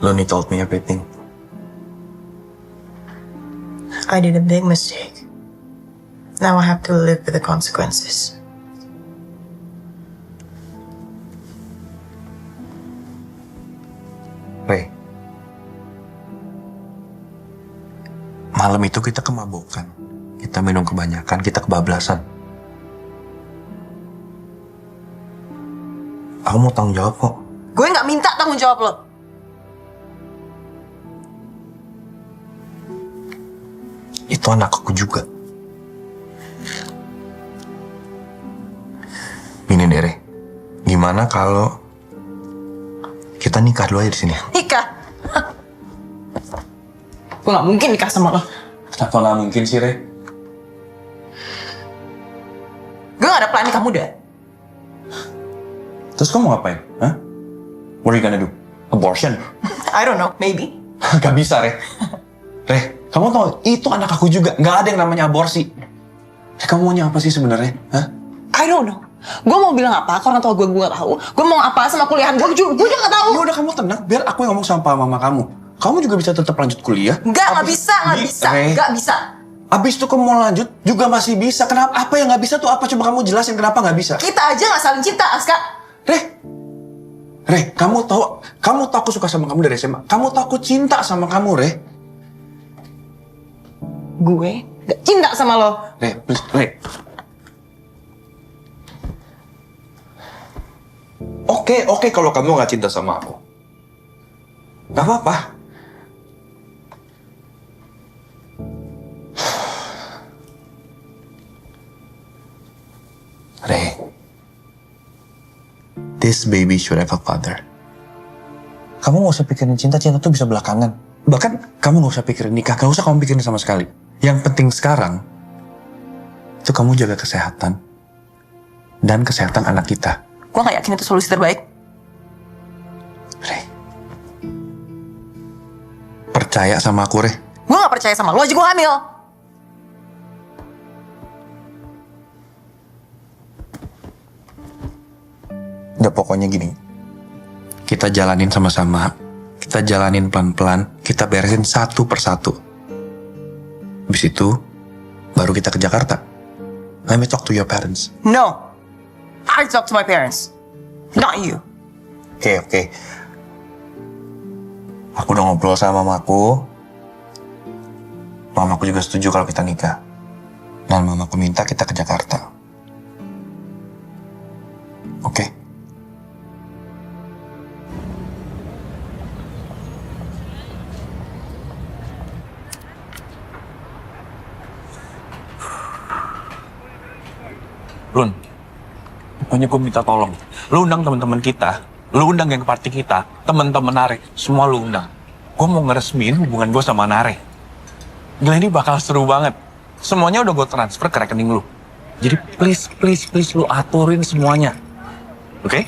Loni told me everything. I did a big mistake. Now I have to live with the consequences. Ray, malam itu kita kemabukan, kita minum kebanyakan, kita kebablasan. Aku mau tanggung jawab kok. Gue nggak minta tanggung jawab lo. Itu anak aku juga. Gini deh, Re. Gimana kalau kita nikah dulu aja di sini? Nikah? Gue nggak mungkin nikah sama lo. Kenapa nggak mungkin sih, Re? Gue nggak ada plan nikah muda. Terus kamu ngapain? Hah? What are you gonna do? Abortion? I don't know, maybe. Gak bisa, Re. Re, kamu tau itu anak aku juga. Gak ada yang namanya aborsi. Kamu maunya apa sih sebenarnya? Hah? I don't know. Gue mau bilang apa ke orang tua gue gak tahu. Gue mau apa sama kuliahan gue juga gak tahu. Ya udah kamu tenang, biar aku yang ngomong sama papa mama kamu. Kamu juga bisa tetap lanjut kuliah. Gak bisa. Gak bisa. Abis itu kamu mau lanjut juga masih bisa. Kenapa? Apa yang gak bisa tuh apa? Coba kamu jelasin kenapa gak bisa. Kita aja gak saling cinta, Aska. Re, kamu tahu aku suka sama kamu dari SMA. Kamu tahu aku cinta sama kamu, Re. Gue gak cinta sama lo. Re, please, Re. Oke, kalau kamu gak cinta sama aku. Gak apa-apa. Re, this baby should have a father. Kamu gak usah pikirin cinta tuh bisa belakangan. Bahkan kamu gak usah pikirin nikah, gak usah kamu pikirin sama sekali. Yang penting sekarang, itu kamu jaga kesehatan. Dan kesehatan anak kita. Gue gak yakin itu solusi terbaik. Re, percaya sama aku, Re. Gue gak percaya sama lo aja gue hamil. Udah pokoknya gini, kita jalanin sama-sama, kita jalanin pelan-pelan, kita beresin satu persatu. Habis itu, baru kita ke Jakarta. Let me talk to your parents. No, I talk to my parents, not you. Oke. Aku udah ngobrol sama mamaku. Mamaku juga setuju kalau kita nikah. Dan mamaku minta kita ke Jakarta. Oke? Lun, pokoknya gue minta tolong. Lu undang teman-teman kita, lu undang geng party kita, teman-teman Nare, semua lu undang. Gue mau ngeresmiin hubungan gue sama Nare. Gila, ini bakal seru banget. Semuanya udah gue transfer ke rekening lu. Jadi please lu aturin semuanya. Oke?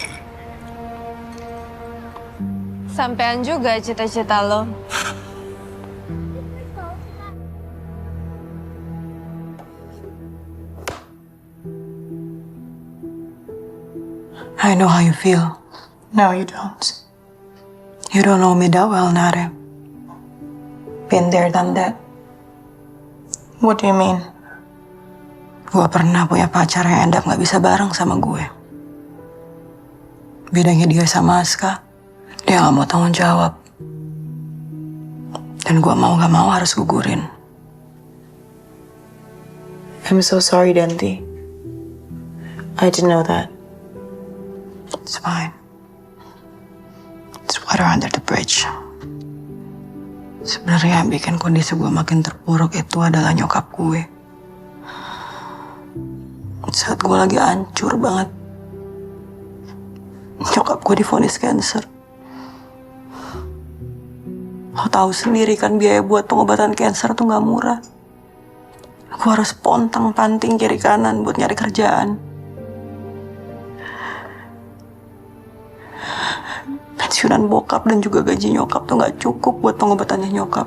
Sampean juga cita-cita lo. I know how you feel. No, you don't. You don't know me that well, Nare. Been there, done that. What do you mean? Gue pernah punya pacar yang end up gak bisa bareng sama gue. Bedanya dia sama Aska, dia gak mau tanggung jawab. Dan gue mau gak mau harus gugurin. I'm so sorry, Denti. I didn't know that. It's fine. It's water under the bridge. Sebenarnya yang bikin kondisi gue makin terpuruk itu adalah nyokap gue. Saat gue lagi hancur banget, nyokap gue divonis cancer. Lo tahu sendiri kan biaya buat pengobatan cancer tuh gak murah. Gue harus pontang-panting kiri kanan buat nyari kerjaan. Pensiunan bokap dan juga gaji nyokap tuh gak cukup buat pengobatannya nyokap.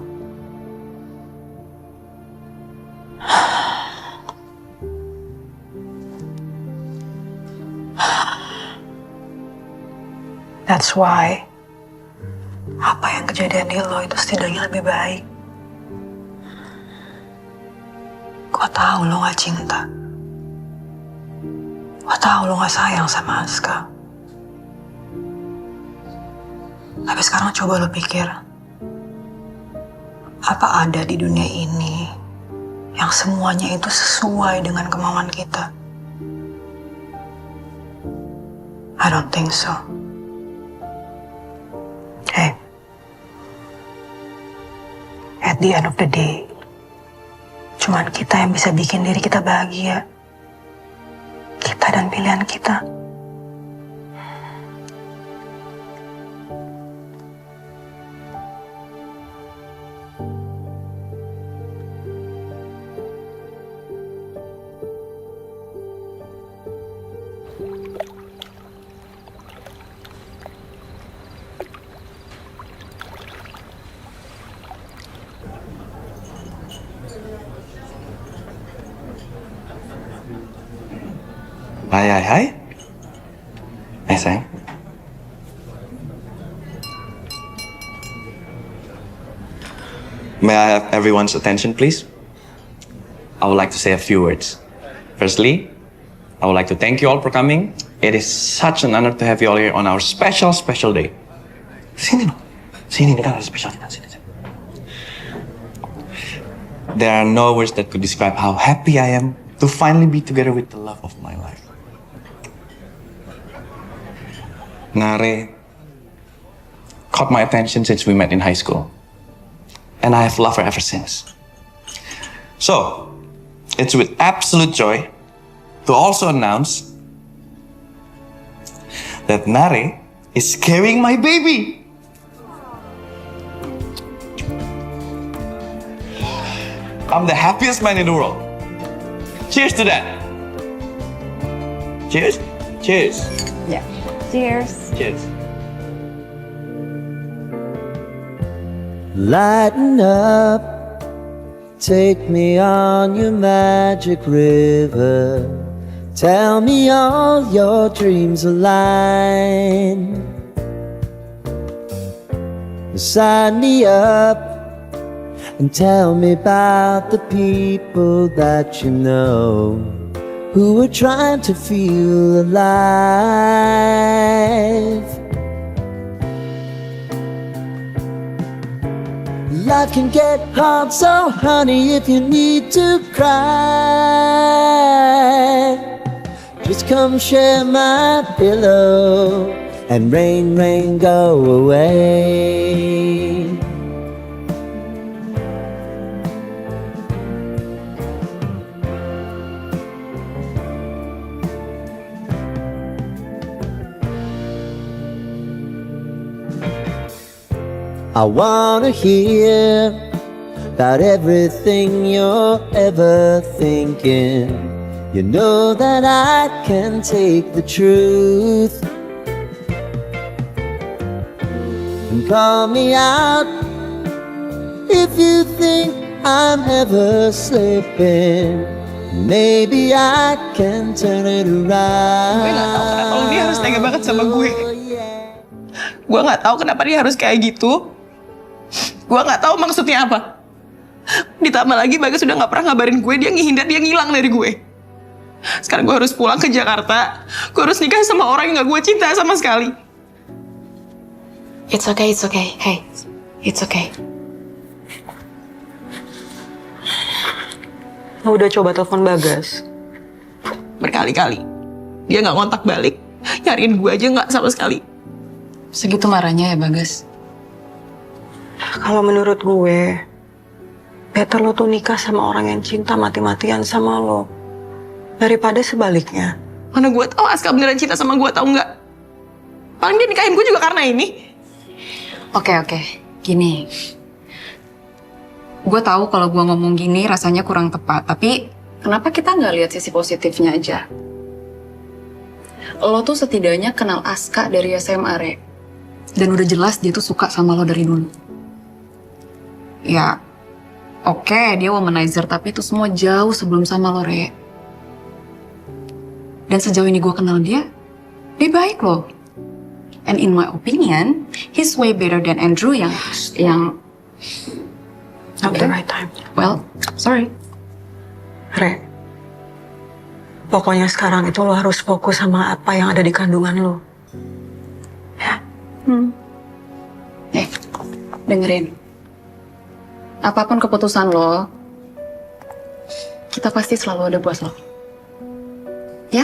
That's why apa yang kejadian di lo itu setidaknya lebih baik. Gue tahu lo gak cinta. Gue tahu lo gak sayang sama Aska. Tapi sekarang coba lo pikir, apa ada di dunia ini yang semuanya itu sesuai dengan kemauan kita? I don't think so. Hey, at the end of the day, cuman kita yang bisa bikin diri kita bahagia. Kita dan pilihan kita. Hai. Sayang. May I have everyone's attention, please? I would like to say a few words. Firstly, I would like to thank you all for coming. It is such an honor to have you all here on our special day. Sini, ini kan ada special kita. Sini. There are no words that could describe how happy I am to finally be together with the love of my life. Nare caught my attention since we met in high school. And I have loved her ever since. So, it's with absolute joy to also announce that Nare is carrying my baby. I'm the happiest man in the world. Cheers to that. Cheers. Yeah. Cheers. Cheers. Lighten up, take me on your magic river. Tell me all your dreams align. Sign me up and tell me about the people that you know who are trying to feel alive. Life can get hard, so honey, if you need to cry, just come share my pillow and rain, go away. I wanna hear about everything you're ever thinking. You know that I can take the truth. And call me out if you think I'm ever slipping. Maybe I can turn it around. Gue gak tau kenapa dia harus tega banget sama gue. Gue nggak tahu kenapa dia harus kayak gitu. Gue nggak tahu maksudnya apa. Ditambah lagi Bagas udah nggak pernah ngabarin gue, dia ngehindar, dia ngilang dari gue. Sekarang gue harus pulang ke Jakarta. Gue harus nikah sama orang yang nggak gue cinta sama sekali. It's okay, it's okay. Hey, it's okay. Lo udah coba telepon Bagas? Berkali-kali. Dia nggak ngontak balik. Nyariin gue aja nggak sama sekali. Segitu marahnya ya Bagas? Kalau menurut gue, better lo tuh nikah sama orang yang cinta mati-matian sama lo. Daripada sebaliknya. Mana gue tahu Aska beneran cinta sama gue, tau nggak? Paling dia nikahin gue juga karena ini. Oke. Gini. Gue tahu kalau gue ngomong gini rasanya kurang tepat, tapi kenapa kita nggak lihat sisi positifnya aja? Lo tuh setidaknya kenal Aska dari SMA, Re. Dan udah jelas dia tuh suka sama lo dari dulu. Ya, oke, dia womanizer, tapi itu semua jauh sebelum sama lo, Re. Dan sejauh ini gue kenal dia baik loh. And in my opinion, he's way better than Andrew yang Not the right time. Well, sorry. Re, pokoknya sekarang itu lo harus fokus sama apa yang ada di kandungan lo. Ya? Dengerin. Apapun keputusan lo, kita pasti selalu ada buat lo. Ya?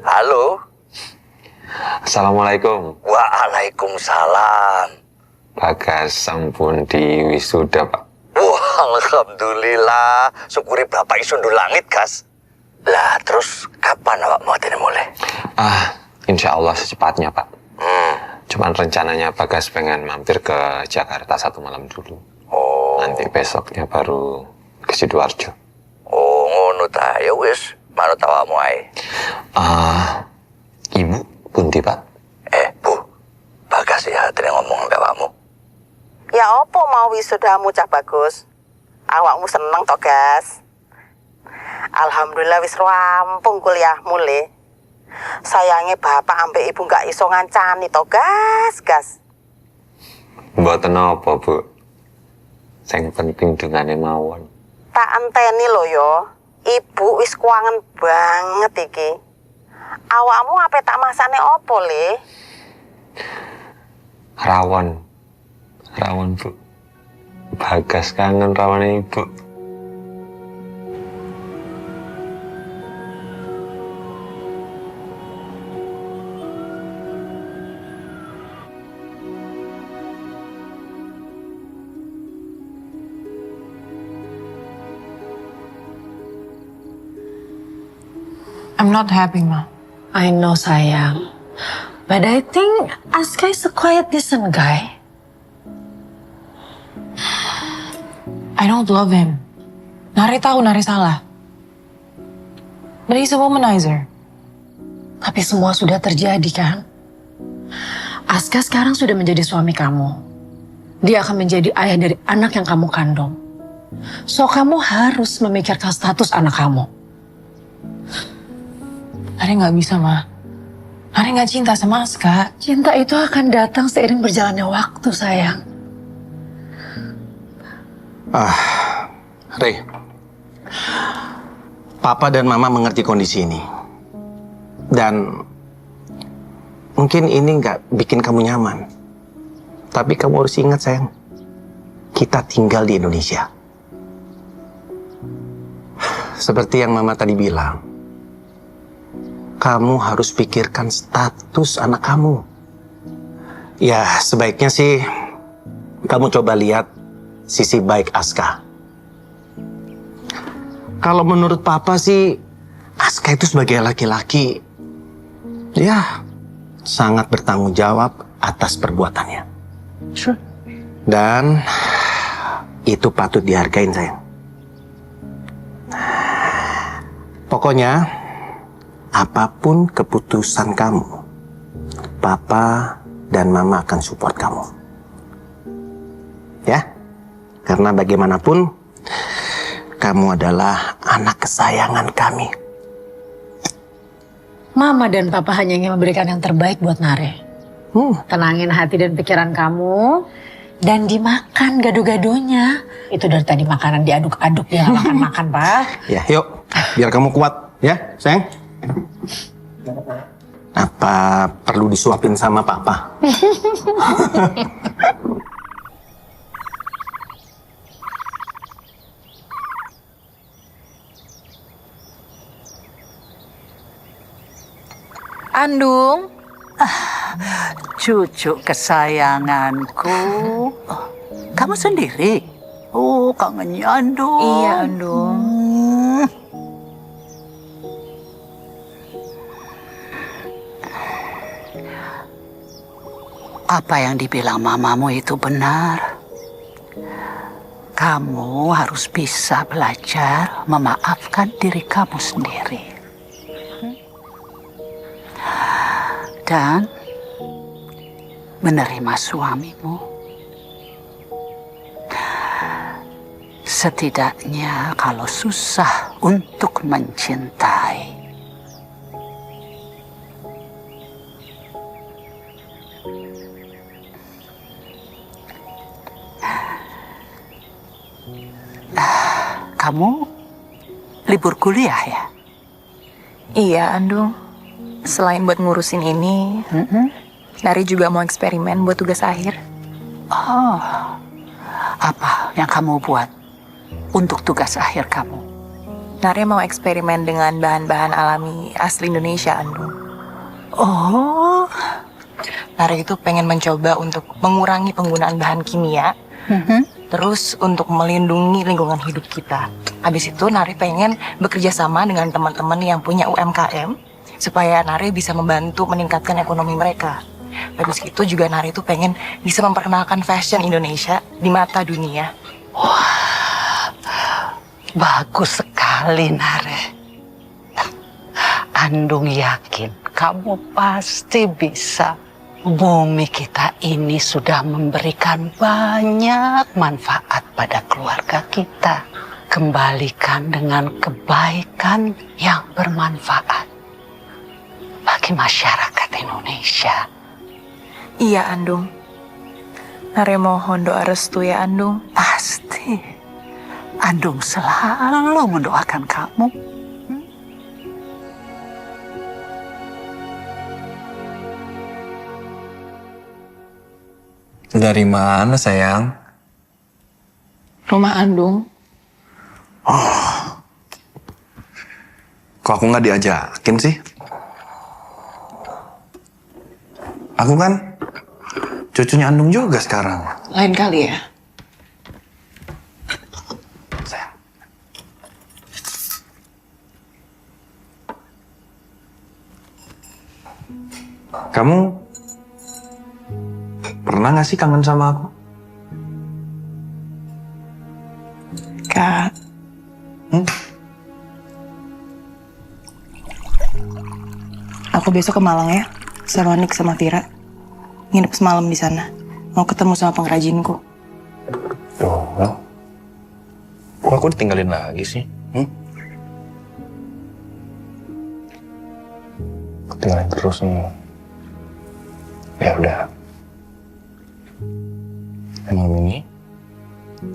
Halo. Assalamualaikum. Waalaikumsalam. Bagas sampun di wisuda, Pak. Wah, alhamdulillah. Syukuri Bapak isundu langit, Gas. Lah, terus kapan awak mau mulai? Insya Allah secepatnya, Pak. Cuman rencananya Bagas pengen mampir ke Jakarta 1 malam dulu. Nanti besoknya baru ke Sidoarjo. Oh, ngono ta. Ya wis, manut awakmu ae. Ibu pundi, Pak? Bu. Bagas ya hati ngomong ambek awakmu. Ya opo mau wisudamu Cah Bagus? Awakmu seneng to, Gas? Alhamdulillah wis rampung kuliahmu, Le. Sayangnya bapak ambek ibu gak iso ngancani to, Gas. Mboten napa, Bu. Sing penting dungane mawon. Tak enteni lho yo. Ibu wis kuangen banget iki. Awakmu ape tak masane opo, Le? Rawon, Bu. Bagas kangen rawone Ibu. I'm not happy, Ma. I know, sayang. But I think Aska is a quiet, decent guy. I don't love him. Nari tahu Nari salah. But he's a womanizer. Tapi semua sudah terjadi, kan? Aska sekarang sudah menjadi suami kamu. Dia akan menjadi ayah dari anak yang kamu kandung. So, kamu harus memikirkan status anak kamu. Nari nggak bisa, Ma. Nari nggak cinta sama Aska. Cinta itu akan datang seiring berjalannya waktu, sayang. Rey. Papa dan Mama mengerti kondisi ini. Dan mungkin ini nggak bikin kamu nyaman. Tapi kamu harus ingat, sayang. Kita tinggal di Indonesia. Seperti yang Mama tadi bilang. Kamu harus pikirkan status anak kamu. Ya, sebaiknya sih kamu coba lihat sisi baik Aska. Kalau menurut Papa sih, Aska itu sebagai laki-laki, ya, sangat bertanggung jawab atas perbuatannya. Sure. Dan itu patut dihargain, sayang. Pokoknya, apapun keputusan kamu, Papa dan Mama akan support kamu. Ya? Karena bagaimanapun, kamu adalah anak kesayangan kami. Mama dan Papa hanya ingin memberikan yang terbaik buat Nare. Tenangin hati dan pikiran kamu. Dan dimakan gado-gadonya. Itu dari tadi makanan diaduk-aduk, dia makan-makan, Pak. Ya, yuk. Biar kamu kuat, ya, sayang. Apa perlu disuapin sama Papa? Andung, cucu kesayanganku. Kamu sendiri? Oh, kangennya Andung. Iya, Andung. Apa yang dibilang mamamu itu benar. Kamu harus bisa belajar memaafkan diri kamu sendiri. Dan menerima suamimu. Setidaknya kalau susah untuk mencintai, kamu libur kuliah ya? Iya, Andung. Selain buat ngurusin ini, Nari juga mau eksperimen buat tugas akhir. Oh, apa yang kamu buat untuk tugas akhir kamu? Nari mau eksperimen dengan bahan-bahan alami asli Indonesia, Andung. Oh. Nari itu pengen mencoba untuk mengurangi penggunaan bahan kimia. Terus untuk melindungi lingkungan hidup kita. Habis itu Nari pengen bekerja sama dengan teman-teman yang punya UMKM supaya Nari bisa membantu meningkatkan ekonomi mereka. Habis itu juga Nari itu pengen bisa memperkenalkan fashion Indonesia di mata dunia. Wah, bagus sekali Nare. Andung yakin kamu pasti bisa. Bumi kita ini sudah memberikan banyak manfaat pada keluarga kita. Kembalikan dengan kebaikan yang bermanfaat bagi masyarakat Indonesia. Iya, Andung. Nare mohon doa restu ya, Andung. Pasti. Andung selalu mendoakan kamu. Dari mana, sayang? Rumah Andung. Oh. Kok aku nggak diajakin sih? Aku kan cucunya Andung juga sekarang. Lain kali ya? Sayang. Kamu pernah gak sih kangen sama aku? Kak. Aku besok ke Malang ya, sama Nick sama Tira. Nginep semalam di sana. Mau ketemu sama pengrajinku. Tuh, kok aku ditinggalin lagi sih? Ketinggalin terus nih. Ya udah. Malam ini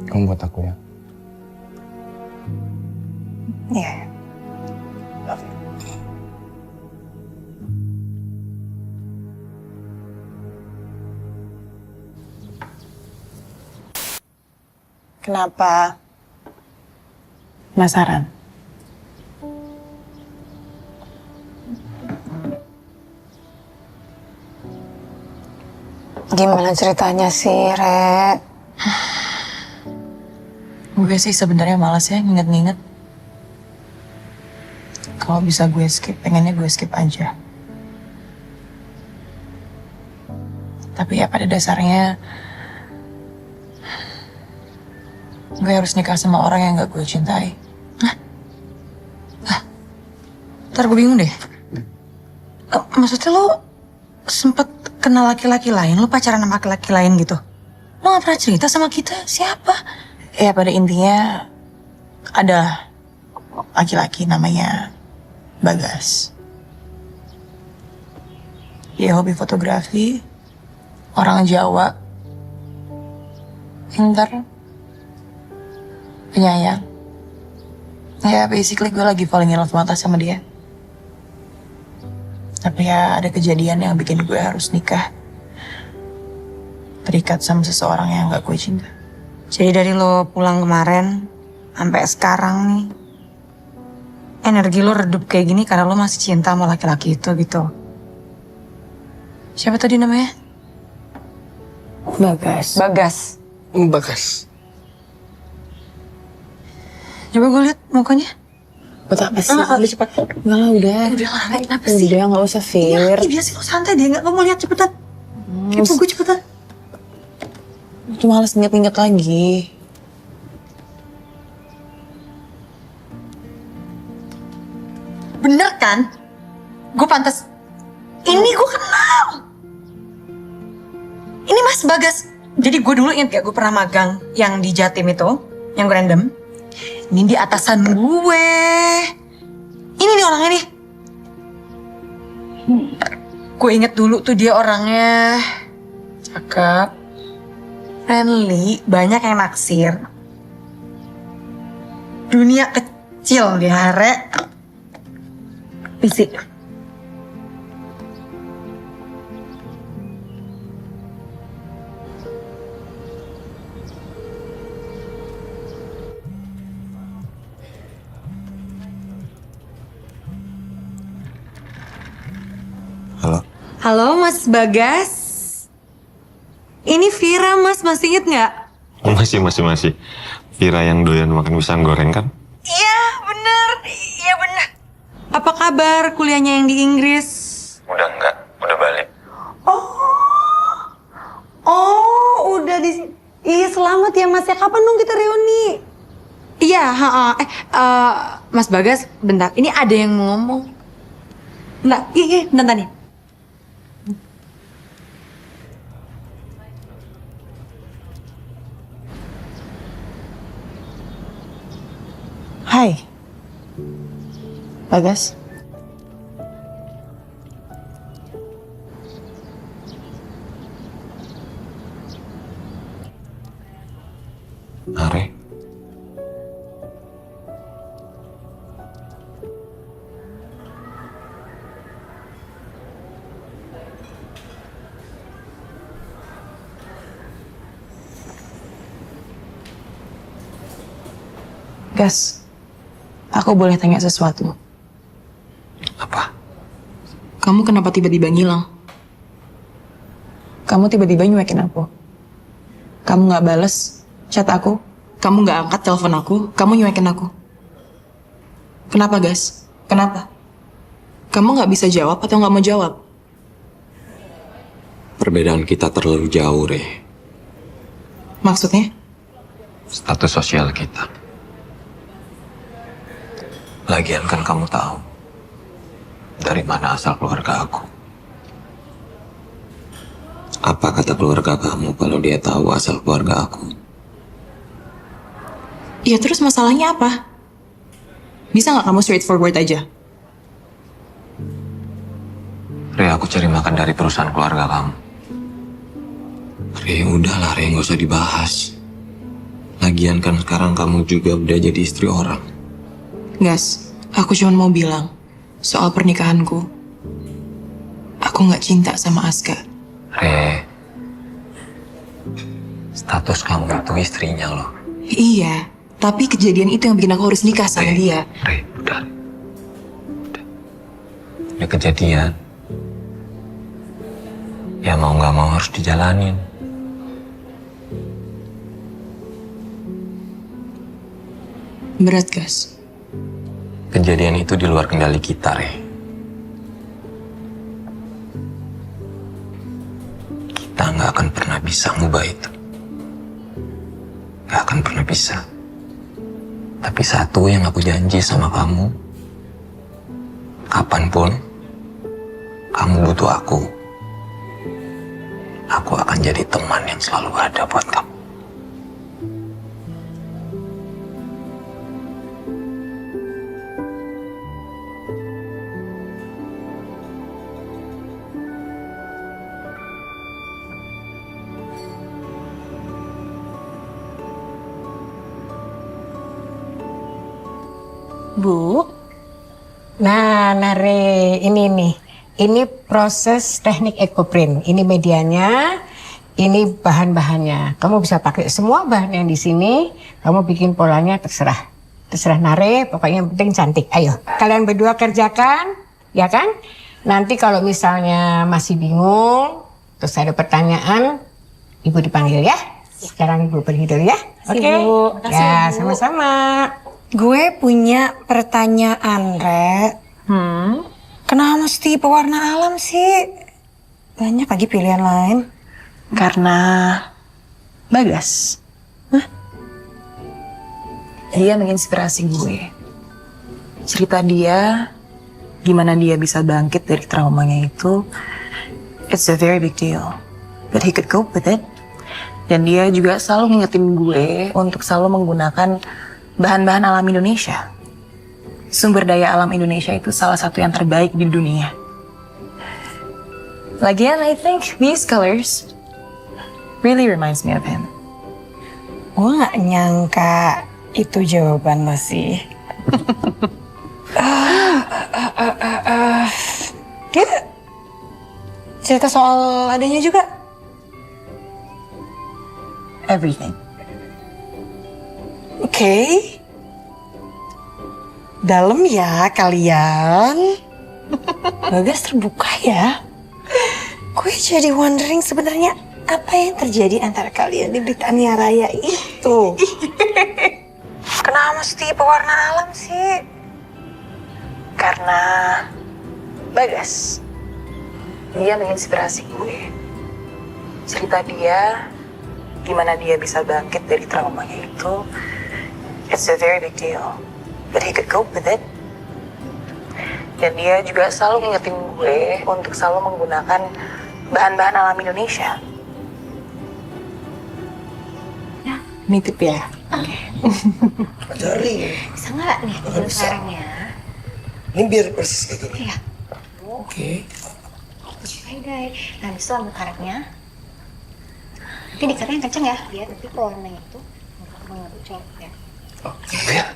kamu buat aku ya. Iya. Love you. Kenapa? Penasaran? Gimana ceritanya sih, Re? Gue sih sebenarnya malas ya nginget-nginget. Kalau bisa gue skip, pengennya gue skip aja. Tapi ya pada dasarnya gue harus nikah sama orang yang gak gue cintai. Ntar gue bingung deh. Maksudnya lo sempet kenal laki-laki lain? Lo pacaran sama laki-laki lain gitu? Lo gak pernah cerita sama kita? Siapa? Ya pada intinya ada laki-laki namanya Bagas. Dia hobi fotografi, orang Jawa, pintar, penyayang. Ya basically gue lagi falling in love banget sama dia. Tapi ya ada kejadian yang bikin gue harus nikah. Terikat sama seseorang yang gak gue cinta. Jadi dari lo pulang kemarin sampai sekarang nih, energi lo redup kayak gini karena lo masih cinta sama laki-laki itu gitu. Siapa tadi namanya? Bagas. Bagas. Coba gue lihat mukanya. Buat apa sih? Udah cepat. Enggak lah udah. Udah lah, kenapa sih? Udah gak usah Fir. Iya, biasa lo santai deh, gak mau lihat cepetan. Kepo gue cepetan. Itu males inget-inget lagi. Bener kan? Gue pantas. Ini gue kenal. Ini Mas Bagas. Jadi gue dulu inget gak gue pernah magang yang di Jatim itu, yang gue random. Ini di atasan gue. Ini nih orangnya nih. Gue inget dulu tuh dia orangnya cakep, friendly, banyak yang naksir. Dunia kecil di Hare. Fisik. Halo Mas Bagas. Ini Vira Mas, masih inget nggak? Masih. Vira yang doyan makan pisang goreng kan? Iya bener. Apa kabar kuliahnya yang di Inggris? Udah enggak, udah balik. Oh udah di... Iya selamat ya Mas ya, kapan dong kita reuni? Iya, Mas Bagas bentar, ini ada yang mau ngomong. Bentar nih. Hai. Bagas. Are. Gas. Aku boleh tanya sesuatu? Apa? Kamu kenapa tiba-tiba ngilang? Kamu tiba-tiba nyuekin aku. Kamu gak bales chat aku. Kamu gak angkat telepon aku. Kamu nyuekin aku. Kenapa, Gas? Kenapa? Kamu gak bisa jawab atau gak mau jawab? Perbedaan kita terlalu jauh, Re. Maksudnya? Status sosial kita. Lagian kan kamu tahu dari mana asal keluarga aku. Apa kata keluarga kamu kalau dia tahu asal keluarga aku? Ya terus masalahnya apa? Bisa nggak kamu straightforward aja? Re, aku cari makan dari perusahaan keluarga kamu. Re, udahlah Re, nggak usah dibahas. Lagian kan sekarang kamu juga udah jadi istri orang. Gas, aku cuma mau bilang soal pernikahanku. Aku nggak cinta sama Aska. Re, status kamu itu istrinya loh. Iya, tapi kejadian itu yang bikin aku harus nikah sama dia. Re, udah. Udah kejadian. Ya mau nggak mau harus dijalanin. Berat, Gas. Kejadian itu di luar kendali kita, Re. Kita nggak akan pernah bisa ngubah itu. gak akan pernah bisa. Tapi satu yang aku janji sama kamu, kapanpun kamu butuh aku akan jadi teman yang selalu ada buat kamu. Bu, nah Nare, ini nih. Ini proses teknik ekoprint. Ini medianya, ini bahan-bahannya. Kamu bisa pakai semua bahan yang di sini. Kamu bikin polanya terserah. Terserah Nare, pokoknya yang penting cantik. Ayo, kalian berdua kerjakan, ya kan? Nanti kalau misalnya masih bingung, terus ada pertanyaan, Ibu dipanggil ya. Sekarang Ibu pergi dulu ya. Oke? Ya, sama-sama. Gue punya pertanyaan, Re. Kenapa mesti pewarna alam sih? Banyak lagi pilihan lain. Karena Bagas. Dia menginspirasi gue. Cerita dia, gimana dia bisa bangkit dari traumanya itu, it's a very big deal. But he could cope with it. Dan dia juga selalu ngingetin gue untuk selalu menggunakan bahan-bahan alam Indonesia. Sumber daya alam Indonesia itu salah satu yang terbaik di dunia. Lagian, I think these colors really reminds me of him. Gue gak nyangka itu jawaban lo sih. Dia cerita soal adanya juga? Everything. Oke. Dalam ya kalian. Bagas terbuka ya. Gue jadi wondering sebenarnya apa yang terjadi antara kalian di Britania Raya itu. Kenapa mesti pewarna alam sih? Karena Bagas, dia menginspirasi gue. Cerita dia, gimana dia bisa bangkit dari traumanya itu, it's a very big deal. But he could cope with it. Dan dia juga selalu ngingetin gue untuk selalu menggunakan bahan-bahan alam Indonesia. Ya, nitip ya. Oke. Ajari. Bisa nggak nih Nggak bisa. sekarangnya? Ini biar persis kayak gini. Iya. Oke. Dai. Nah, habis itu ambil karetnya. Nanti dikaretnya yang kenceng ya, biar nanti pewarnanya itu mengerucut ya. Oke. Ya.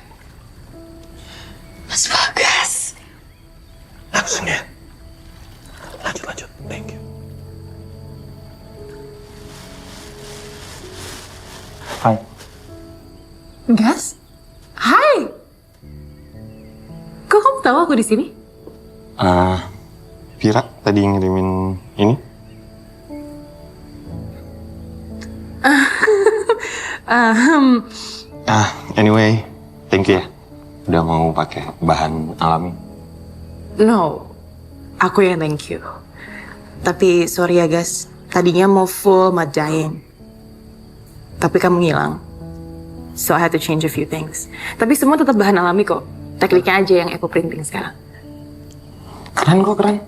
Mas Bagas. Langsung ya. Lanjut. Thank you. Hai. Gas? Hai. Kok kamu tahu aku di sini? Vira tadi ngirimin ini. Anyway, thank you ya. Udah mau pakai bahan alami. No, aku yang thank you. Tapi sorry ya guys, tadinya mau full mud dyeing. Tapi kamu ngilang. So I had to change a few things. Tapi semua tetap bahan alami kok. Tekniknya aja yang eco printing sekarang. Keren kok, keren.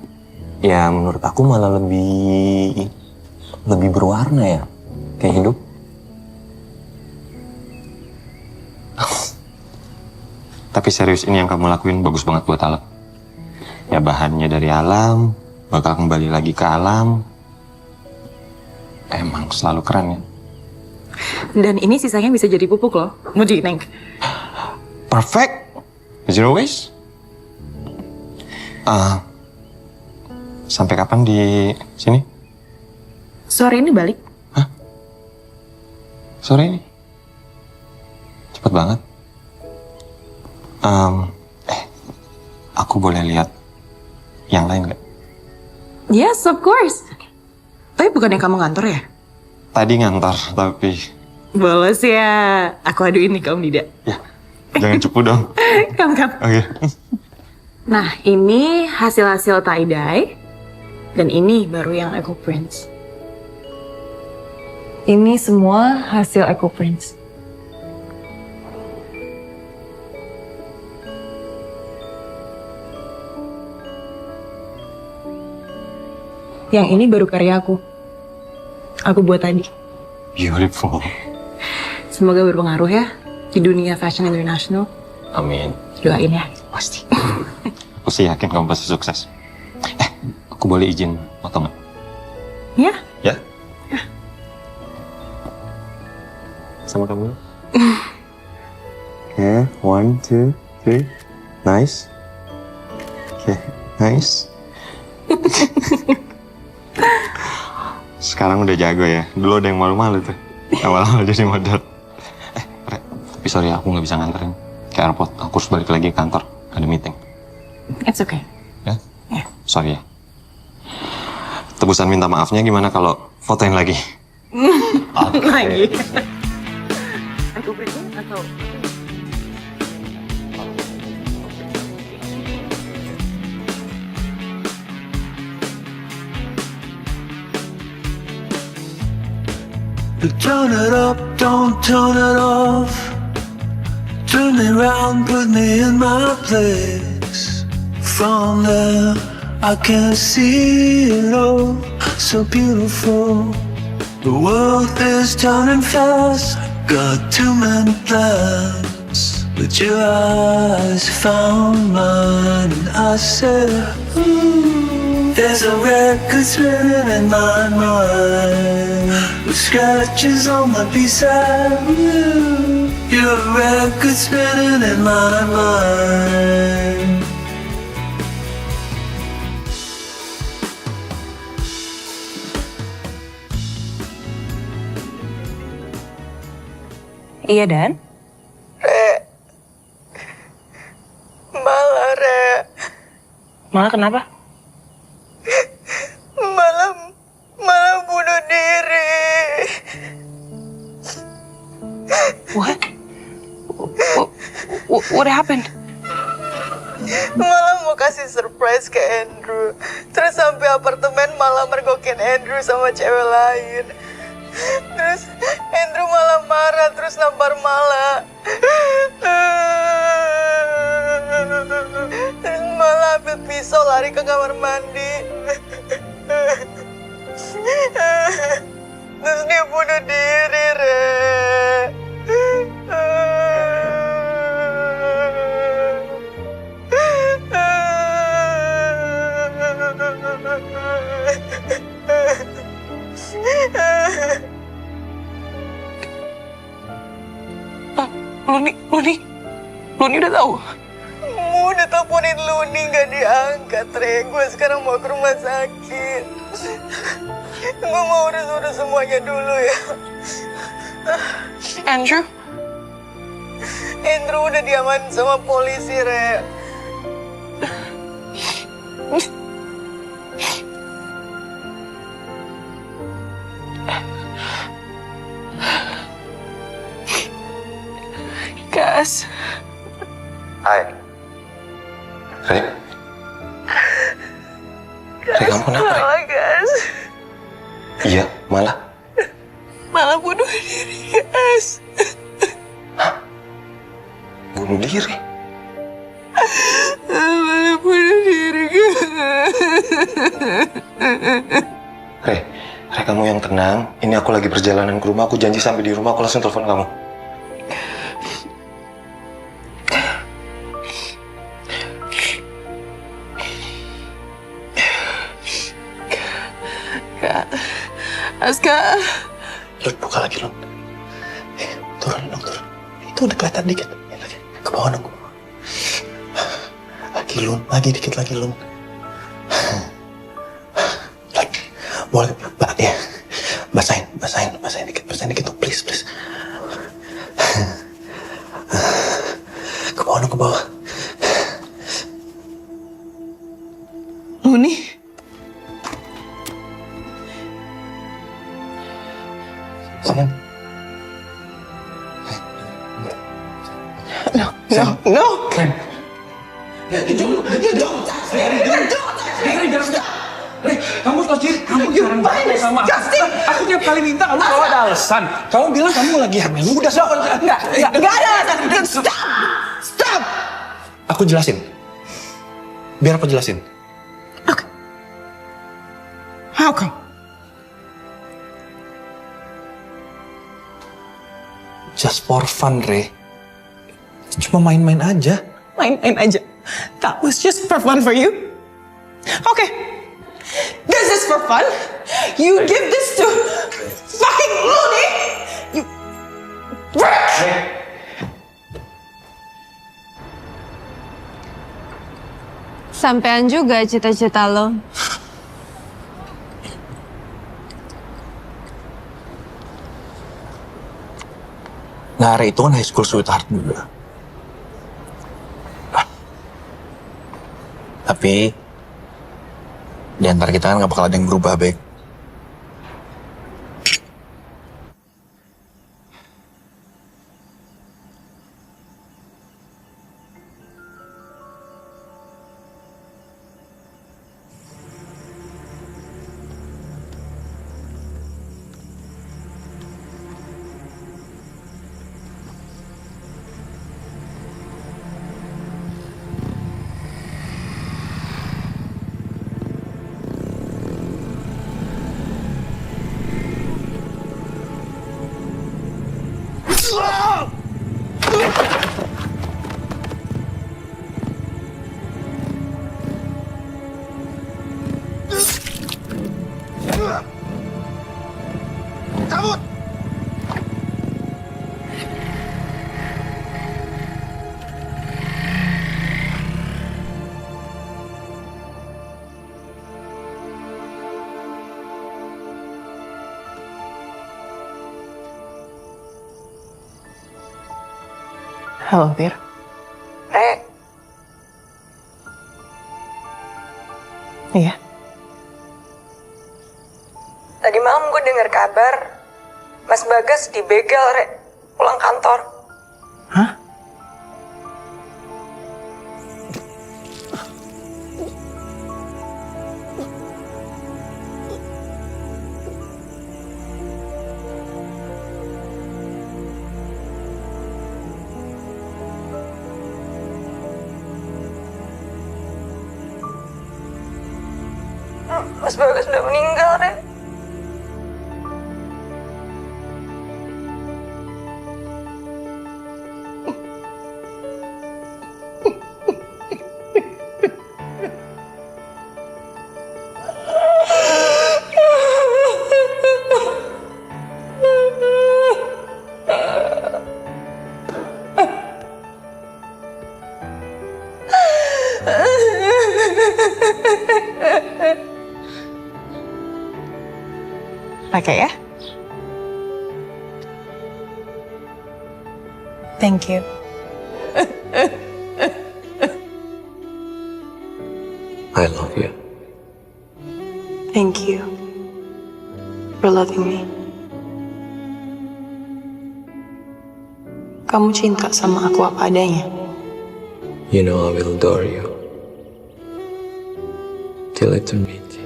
Ya menurut aku malah lebih berwarna ya. Kayak hidup. Tapi serius, ini yang kamu lakuin bagus banget buat alam. Ya bahannya dari alam, bakal kembali lagi ke alam. Emang selalu keren ya. Dan ini sisanya bisa jadi pupuk loh. What do you think? Perfect. Zero waste. Sampai kapan di sini? Sore ini balik. Sore ini? Cepet banget. Aku boleh lihat yang lain nggak? Yes, of course. Tapi bukannya kamu ngantor ya? Tadi ngantor, tapi Bolos ya. Aku aduin nih kamu tidak. jangan cupu dong. Kam. Oke. Nah, ini hasil-hasil tie-dye. Dan ini baru yang eco prints. Ini semua hasil eco prints. Yang ini baru karya aku. Aku buat tadi. Beautiful. Semoga berpengaruh ya di dunia fashion international. Amin. Doain ya. Pasti. Aku sih yakin kamu pasti sukses. Aku boleh izin foto nggak? Ya. Ya? Sama kamu. Oke, 1, 2, 3. Nice. Oke, nice. Sekarang udah jago ya. Dulu ada yang malu-malu tuh. Awal-awal jadi model. Re, tapi sorry aku nggak bisa nganterin ke airport. Aku harus balik lagi ke kantor. Ada meeting. It's okay. Ya? Ya. Sorry ya. Tebusan minta maafnya gimana kalau fotoin lagi? Lagi. Aku pergi atau? Turn it up, don't turn it off. Turn me round, put me in my place. From there, I can see it all, so beautiful. The world is turning fast, got too many plans. But your eyes found mine, and I said, there's a record spinning in my mind, with scratches on the B-side. You're a record spinning in my mind. Iya, Dan? Malah, Re. Malah kenapa? Malah bunuh diri. What happened? Malah mau kasih surprise ke Andrew. Terus sampai apartemen malah mergokin Andrew sama cewek lain. Terus Andrew malah marah, terus nampar Mala. Terus malah ambil pisau lari ke kamar mandi. Terus dia bunuh diri, Re. Luni udah tahu? Udah teleponin Luni gak diangkat, Re. Gue sekarang mau ke rumah sakit. Gue mau urus-urus semuanya dulu ya. Andrew udah diamanin sama polisi, Re. Gas. Hai. Re. Re, kamu kenapa, Re? Malah, Gas. Iya, malah. Malah bunuh diri, Gas. Bunuh diri? Malah bunuh diri, Gas. Re, kamu yang tenang. Ini aku lagi perjalanan ke rumah. Aku janji sampai di rumah aku langsung telepon kamu. Aska. Lun, buka lagi, Lun. Turun dong, turun. Itu udah kelihatan dikit. Ke bawah dong, ke bawah. Lagi, Lun. Lagi, dikit lagi, Lun. Lagi. Boleh, ya. Basahin dikit tuh, please. Ke bawah dong, ke bawah. Luni. Sayang. No. Ren. Kamu tahu sih, kamu jarang banget sama aku. Aku tiap kali minta kamu selalu ada alasan. Kamu bilang kamu lagi hamil. Udah stop. Enggak ada alasan. Stop. Aku jelasin. Biar aku jelasin. How come? Just for fun, Re. Cuma main-main aja. Main-main aja. That was just for fun for you? Okay. This is for fun? You give this to fucking Looney? You... Sampean juga cita-cita lo. Nare itu kan high school sweetheart juga. Tapi di antara kita kan gak bakal ada yang berubah, Bek. Cabut! Halo, Tir. Re, Iya. tadi malam gue dengar kabar Mas Bagas dibegal, Re, pulang kantor. Hah? Mas Bagas udah meninggal, Re. Pakai ya. Thank you. I love you. Thank you for loving me. Kamu cinta sama aku apa adanya. You know I will adore you till eternity.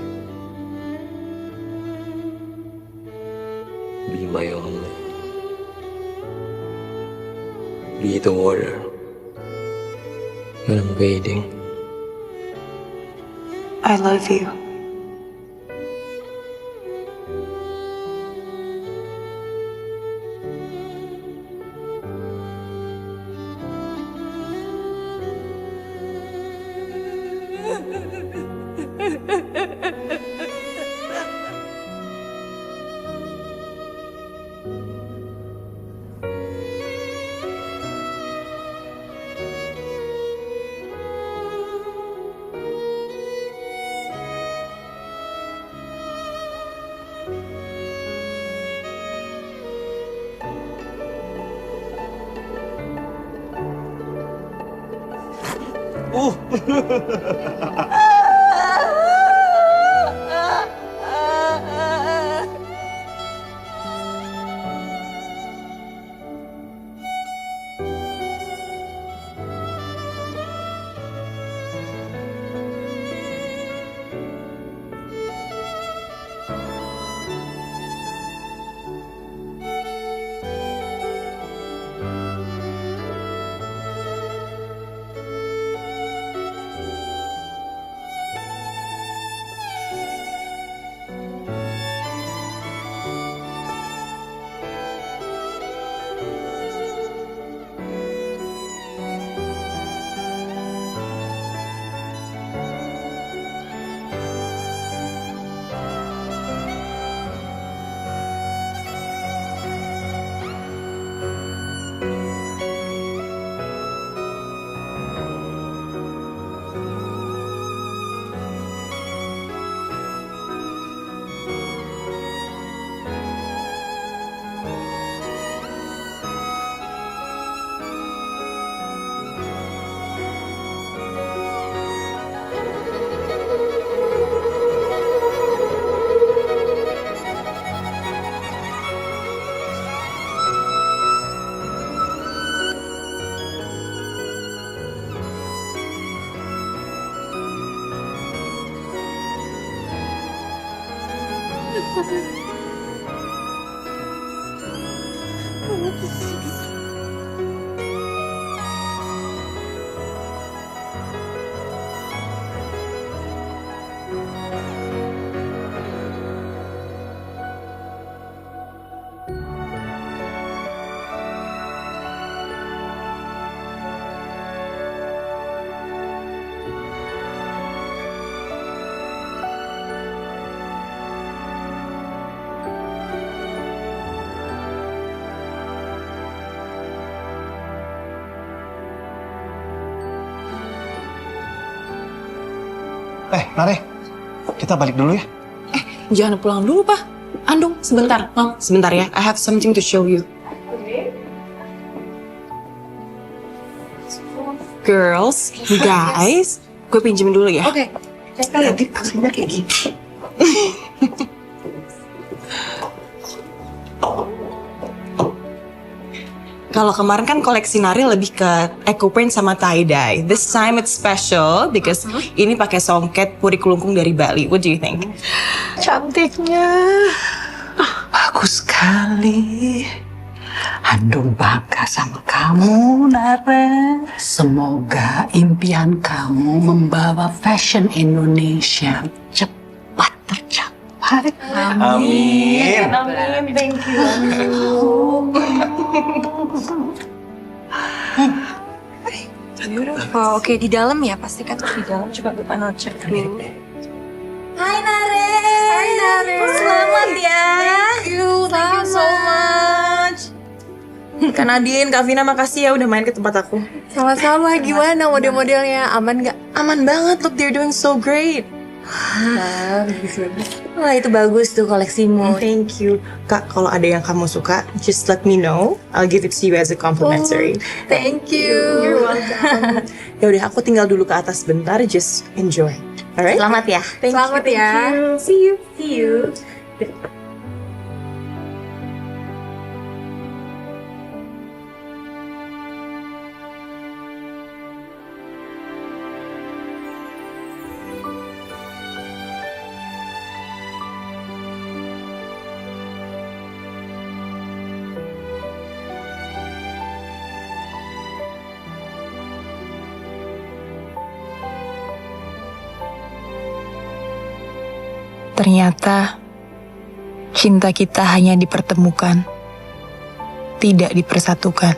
Be my only. Be the water when I'm waiting. I love you. Nare, kita balik dulu ya. Jangan pulang dulu, Pak. Andung, sebentar. Mam, sebentar ya. I have something to show you. Girls, guys, gue pinjem dulu ya. Oke. Nanti pastinya kayak gini. Kalau kemarin kan koleksi Nari lebih ke eco print sama tie dye. This time it's special because ini pakai songket puri kelungkung dari Bali. What do you think? Cantiknya. Bagus sekali. Andung bangga sama kamu, Nare. Semoga impian kamu membawa fashion Indonesia cepat tercapai. Amin. Amin. Thank you. Oh, oke, di dalam ya, pastikan di dalam. Coba Bapak cek dulu. Hai Nare. Hai Nare. Selamat ya. Thank you so much. Kak Nadine, Kak Vina, makasih ya udah main ke tempat aku. Sama-sama, gimana model-modelnya? Aman nggak? Aman banget, look, they're doing so great. Wah, itu bagus tuh koleksimu. Thank you. Kak, kalau ada yang kamu suka, just let me know. I'll give it to you as a complimentary. Thank you. You're welcome. Ya udah, aku tinggal dulu ke atas bentar, just enjoy. Alright? Selamat ya. Selamat ya. See you. See you. Ternyata cinta kita hanya dipertemukan, tidak dipersatukan.